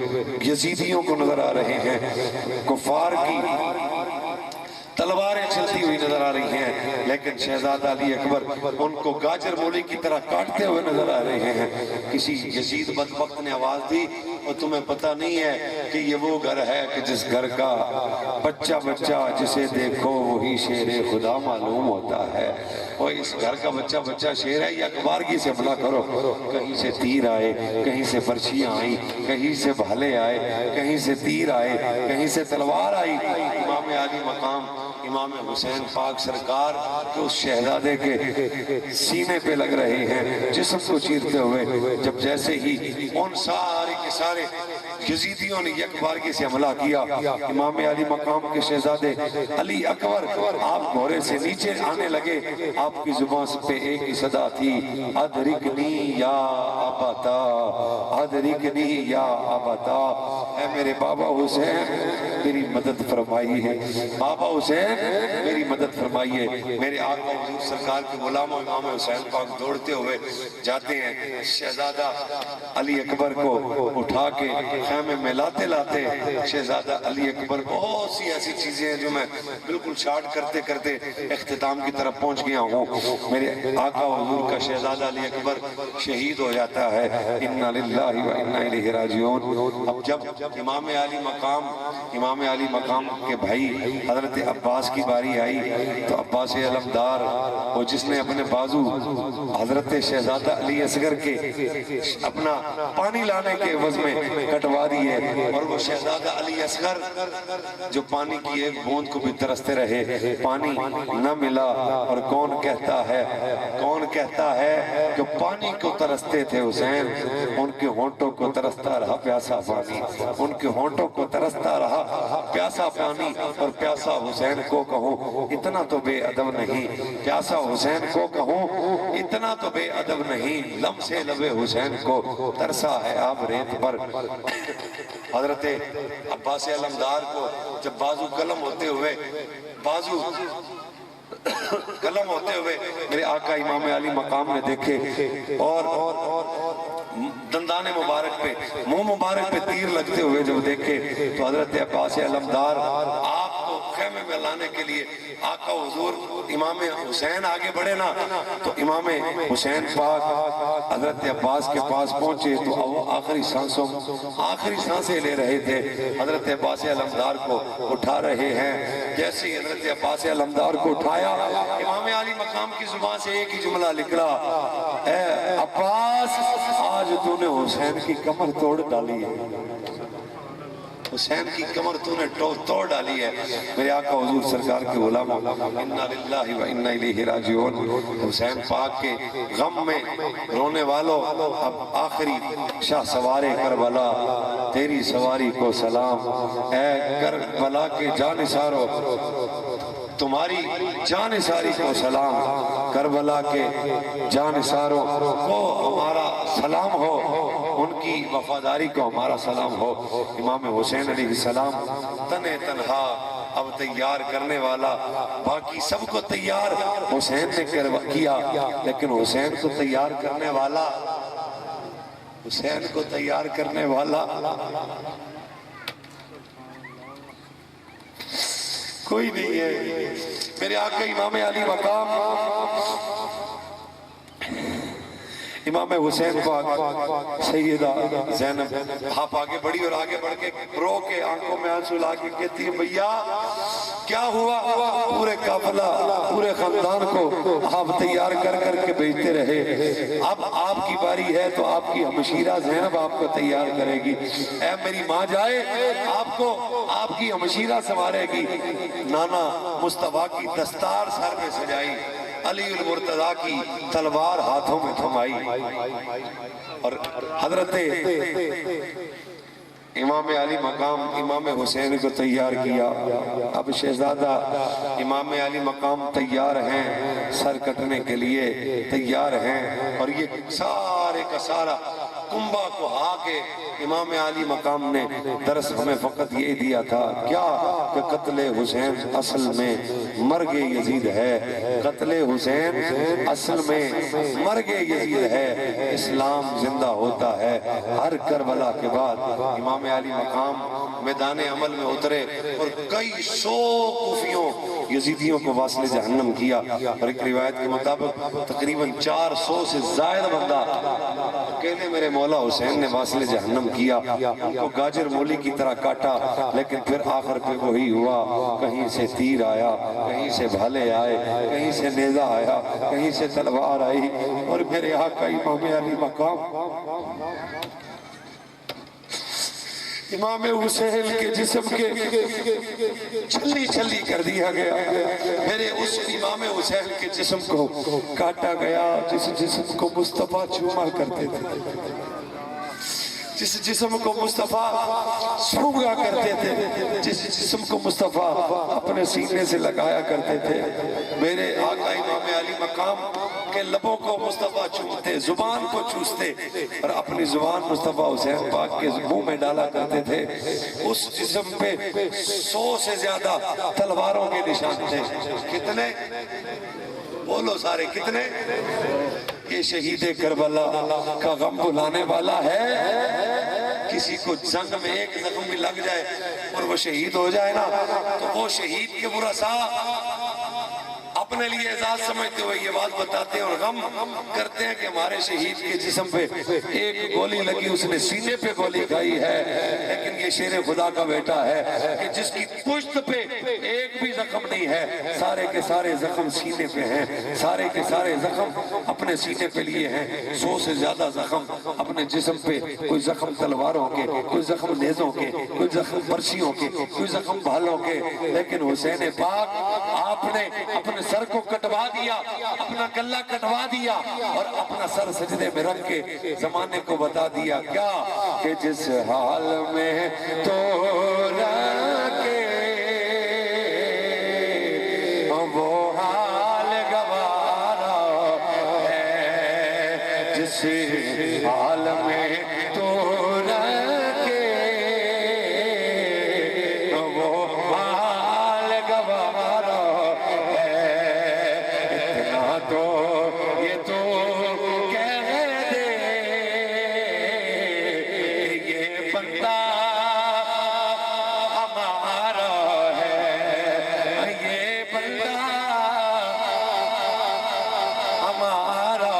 یزیدیوں کو نظر آ رہے ہیں, کفار کی تلواریں چلتی ہوئی نظر آ رہی ہیں, لیکن شہزادہ علی اکبر ان کو گاجر مولی کی طرح کاٹتے ہوئے نظر آ رہے ہیں. کسی یزید بدبخت نے آواز دی, اور تمہیں پتہ نہیں ہے کہ یہ وہ گھر ہے کہ جس گھر کا بچہ بچہ جسے دیکھو وہی شیر خدا معلوم ہوتا ہے. اور اس گھر کا بچہ بچہ شیر ہے, یا اکبارگی سے حملہ کرو, کہیں سے تیر آئے, کہیں سے برچیاں آئیں, کہیں سے بھالے آئے, کہیں سے تیر آئے, کہیں سے تلوار آئی. امام عالی مقام امام حسین پاک سرکار کے اس شہزادے کے سینے پہ لگ رہے ہیں, جسم کو چیرتے ہوئے. جب جیسے ہی ان سارے کے سارے یزیدیوں نے یک بارگی سے حملہ کیا, امام علی مقام کے شہزادے علی اکبر آپ گھوڑے سے نیچے آنے لگے. آپ کی زبان پہ ایک ہی صدا تھی, ادرکنی یا ابتا, ادرکنی یا ابتا. اے میرے بابا حسین میری مدد فرمائی ہے, بابا حسین میری مدد فرمائیے. میرے آقا حضور سرکار کے غلام امام حسین پاک دوڑتے ہوئے جاتے ہیں. شہزادہ علی اکبر کو اٹھا کے خیمے میں لاتے لاتے شہزادہ علی اکبر, بہت سی ایسی چیزیں ہیں جو میں بالکل شارٹ کرتے کرتے اختتام کی طرف پہنچ گیا ہوں. میرے آقا حضور کا شہزادہ علی اکبر شہید ہو جاتا ہے. انا للہ و انا الیہ راجعون. اب جب امام علی مقام کے بھائی حضرت عباس کی باری آئی, تو عباس علمدار وہ جس نے اپنے بازو حضرت شہزادہ علی اصغر کے اپنا پانی لانے کے عوض میں کٹوا دیے, اور وہ شہزادہ علی اصغر جو پانی کی ایک بوند کو بھی ترستے رہے, پانی نہ ملا. اور کون کہتا ہے جو پانی کو ترستے تھے حسین, ان کے ہونٹوں کو ترستا رہا پیاسا پانی, ان کے ہونٹوں کو ترستا رہا پیاسا پانی. اور پیاسا حسین کو کہوں اتنا تو بے ادب نہیں, پیاسا حسین کو کہوں اتنا تو بے ادب نہیں, لم سے لب حسین کو ترسا ہے آپ ریت پر. حضرت عباس علمدار کو جب بازو قلم ہوتے ہوئے میرے آقا امام علی مقام نے دیکھے, اور دندان مبارک پہ منہ مبارک پہ تیر لگتے ہوئے جب دیکھے, تو حضرت عباس علمدار آپ کو خیمے میں لانے کے لیے آقا حضور امام حسین آگے بڑھے نا, تو امام حسین پاک حضرت عباس کے پاس پہنچے, تو وہ آخری سانسیں لے رہے تھے. حضرت عباس علمدار کو اٹھا رہے ہیں. جیسے ہی حضرت عباس علمدار کو اٹھایا, امام علی مقام کی زبان سے ایک ہی جملہ نکلا, اے عباس آج تو نے حسین کی کمر توڑ ڈالی ہے, حسین کی کمر تو نے توڑ ڈالی ہے. میرے آقا حضور سرکار کے غلام انا للہ و انا الیہ راجعون. حسین پاک کے غم میں رونے والوں, اب آخری شاہ سوار کربلا تیری سواری کو سلام. اے کربلا کے جانثارو تمہاری جانثاری کو سلام, کربلا کے جانثاروں کو ہمارا سلام ہو, ان کی وفاداری کو ہمارا سلام ہو. امام حسین علیہ السلام تنہا اب تیار کرنے والا, باقی سب کو تیار حسین نے کیا, لیکن حسین کو تیار کرنے والا کوئی نہیں ہے. میرے آقا امام علی مقام امام حسین پاک سیدہ زینب آپ آگے بڑھی, اور آگے بڑھ کے رو کے آنکھوں میں آنسو لا کے کہتی ہے, بھیا کیا ہوا؟ پورے قافلہ پورے خاندان کو آپ تیار کر کے بھیجتے رہے, اب آپ کی باری ہے تو آپ کی ہمشیرہ زینب آپ کو تیار کرے گی. اے میری ماں جائے, آپ کو آپ کی ہمشیرہ سنوارے گی. نانا مصطفیٰ کی دستار سر میں سجائی, علی المرتضیٰ کی تلوار ہاتھوں میں تھمائی, اور حضرت امام علی مقام امام حسین کو تیار کیا. اب شہزادہ امام علی مقام تیار ہیں، سر کٹنے کے لیے تیار ہیں، اور یہ سارے کا سارا کنبہ کو ہا کے امام علی مقام نے درس ہمیں فقط یہ دیا تھا کیا کہ قتل حسین اصل میں مرگ یزید ہے، قتل حسین اصل میں مرگ یزید ہے، اسلام زندہ ہوتا ہے. ہر کربلا کے بعد امام علی مقام میدان عمل میں اترے اور کئی سو کوفیوں یزیدیوں کو واصل جہنم کیا، اور ایک روایت کے مطابق تقریباً 400 سے زائد بندہ اکیلے میرے مولا حسین نے واصل جہنم کیا. ان کو گاجر مولی کی طرح کاٹا، لیکن پھر آخر پہ وہی ہوا، کہیں سے تیر آیا، کہیں سے بھالے آئے، کہیں سے نیزہ آیا، کہیں سے تلوار آئی، اور میرے آقا امام علی مقام امام حسین کے جسم کے چھلی چھلی کر دیا گیا. میرے اس امام حسین کے جسم کو کاٹا گیا جس جسم کو مصطفیٰ چوما کرتے تھے، جس جسم کو مصطفیٰ سونگا کرتے تھے، جس جسم کو مصطفیٰ اپنے سینے سے لگایا کرتے تھے. میرے آقا امام علی مقام کے لبوں کو مصطفیٰ چومتے، زبان کو چوستے، اور اپنی زبان مصطفیٰ حسین پاک کے منہ میں ڈالا کرتے تھے. اس جسم پہ 100 سے زیادہ تلواروں کے نشان تھے. کتنے؟ بولو سارے کتنے؟ یہ شہید کربلا کا غم بلانے والا ہے. کسی کو جنگ میں ایک زخم بھی لگ جائے اور وہ شہید ہو جائے نا، تو وہ شہید کے ورثاء اپنے لیے اعزاز سمجھتے ہوئے یہ بات بتاتے ہیں اور غم کرتے ہیں کہ ہمارے شہید کے جسم پہ ایک گولی لگی، اس نے سینے پہ گولی کھائی ہے، لیکن یہ شیر خدا کا بیٹا ہے کہ جس کی پشت پہ ایک بھی زخم نہیں ہے، سارے کے سارے زخم سینے پہ ہیں، سارے کے سارے زخم اپنے سینے پہ لیے ہیں. 100 سے زیادہ زخم اپنے جسم پہ، کوئی زخم تلواروں کے، کوئی زخم نیزوں کے، کوئی زخم برچیوں کے، کوئی زخم بھالوں کے. لیکن حسین پاک آپ نے اپنے سر کو کٹوا دیا، اپنا گلہ کٹوا دیا، اور اپنا سر سجدے میں رکھ کے زمانے کو بتا دیا کیا کہ جس حال میں تو رکھے وہ حال گوارا ہے، جس حال میں تو رکھے وہ حال گوارا ہے. اتنا تو یہ تو کہہ دے کہ یہ بندہ ہمارا ہے، یہ بندہ ہمارا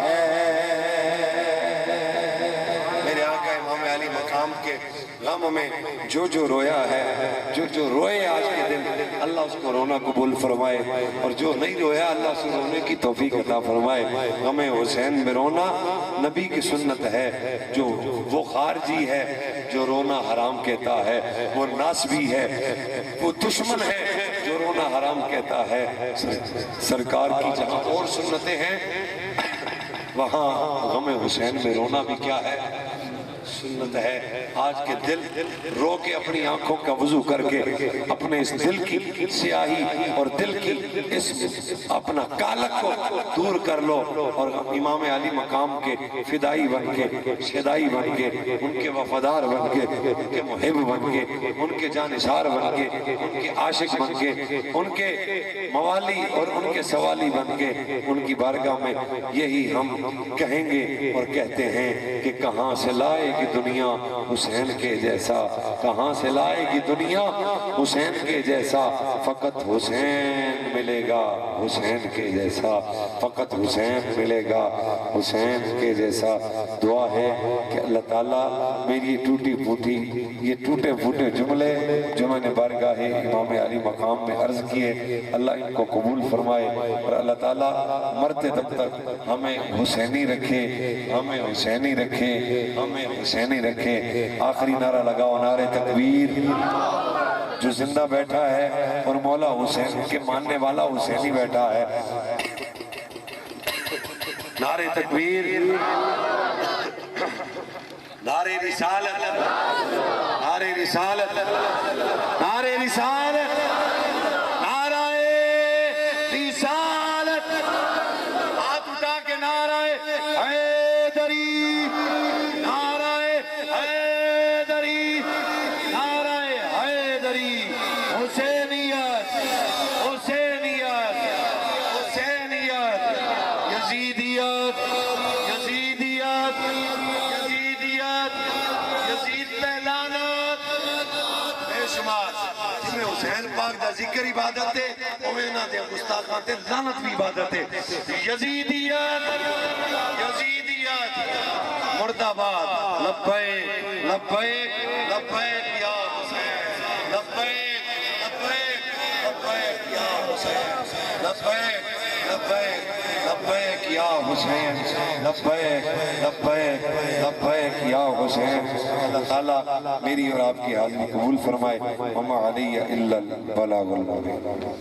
ہے. میرے آقا امام علی مقام کے غم میں جو جو رویا ہے، جو جو روئے آج کے دن، اللہ اس کو رونا قبول فرمائے، اور جو نہیں رویا اللہ اس کو رونے کی توفیق عطا فرمائے. غم حسین میں رونا نبی کی سنت ہے. جو وہ خارجی ہے جو رونا حرام کہتا ہے، وہ ناسبی ہے، وہ دشمن ہے جو رونا حرام کہتا ہے. سرکار کی جہاں اور سنتیں ہیں وہاں غم حسین میں رونا بھی کیا ہے؟ سنت ہے. آج کے دل رو کے اپنی آنکھوں کا وضو کر کے اپنے اس دل کی سیاہی اور دل کی اس اپنا کالک کو دور کر لو، اور امام علی مقام کے فدائی بن کے، شدائی بن کے، ان کے وفادار بن کے، ان کے محب بن کے، ان کے جانشار بن کے، ان کے عاشق بن کے، ان کے موالی اور ان کے سوالی بن کے ان کی بارگاہ میں یہی ہم کہیں گے اور کہتے ہیں کہ کہاں سے لائے گی دنیا حسین کے جیسا، کہاں سے لائے گی دنیا حسین کے جیسا، فقط حسین ملے گا حسین کے جیسا، فقط حسین ملے گا حسین کے جیسا. دعا ہے کہ اللہ تعالیٰ میری ٹوٹی پھوٹی یہ ٹوٹے پھوٹے جملے جو میں نے بارگاہ امام علی مقام میں عرض کیے، اللہ ان کو قبول فرمائے، اور اللہ تعالیٰ مرتے تب تک ہمیں حسینی رکھے، ہمیں حسینی رکھے، ہمیں حسینی رکھے. آخری نعرہ لگاؤ، نعرہ تکبیر. جو زندہ بیٹھا ہے اور مولا حسین کے ماننے والا حسینی بیٹھا ہے، نعرہ تکبیر. نعرے رسالت، نعرے رسالت، نعرے رسالت، نعرہ رسالت، ہاتھ اٹھا کے نعرہ حیدری، نعرہ حیدری، نعرہ حیدری، حسینیت، حسینیت، حسینیت، یزیدیت، یزیدیت، یزیدیت، یزید پہ لعنت، بے شمار جس میں حسین پاک دا ذکر عبادت ہے اوینا دے گستاخاں تے لعنت بھی عبادت ہے یزیدیت، یزیدیت، مرد آباد، لبیک لبیک لبیک یا حسین، لبیک لبیک لبیک یا حسین، لبیک لبیک لبیک یا حسین، لبیک لبیک لبیک یا حسین۔ اللہ تعالیٰ میری اور آپ کی حاضری قبول فرمائے۔ وما علی الا البلاغ المبین۔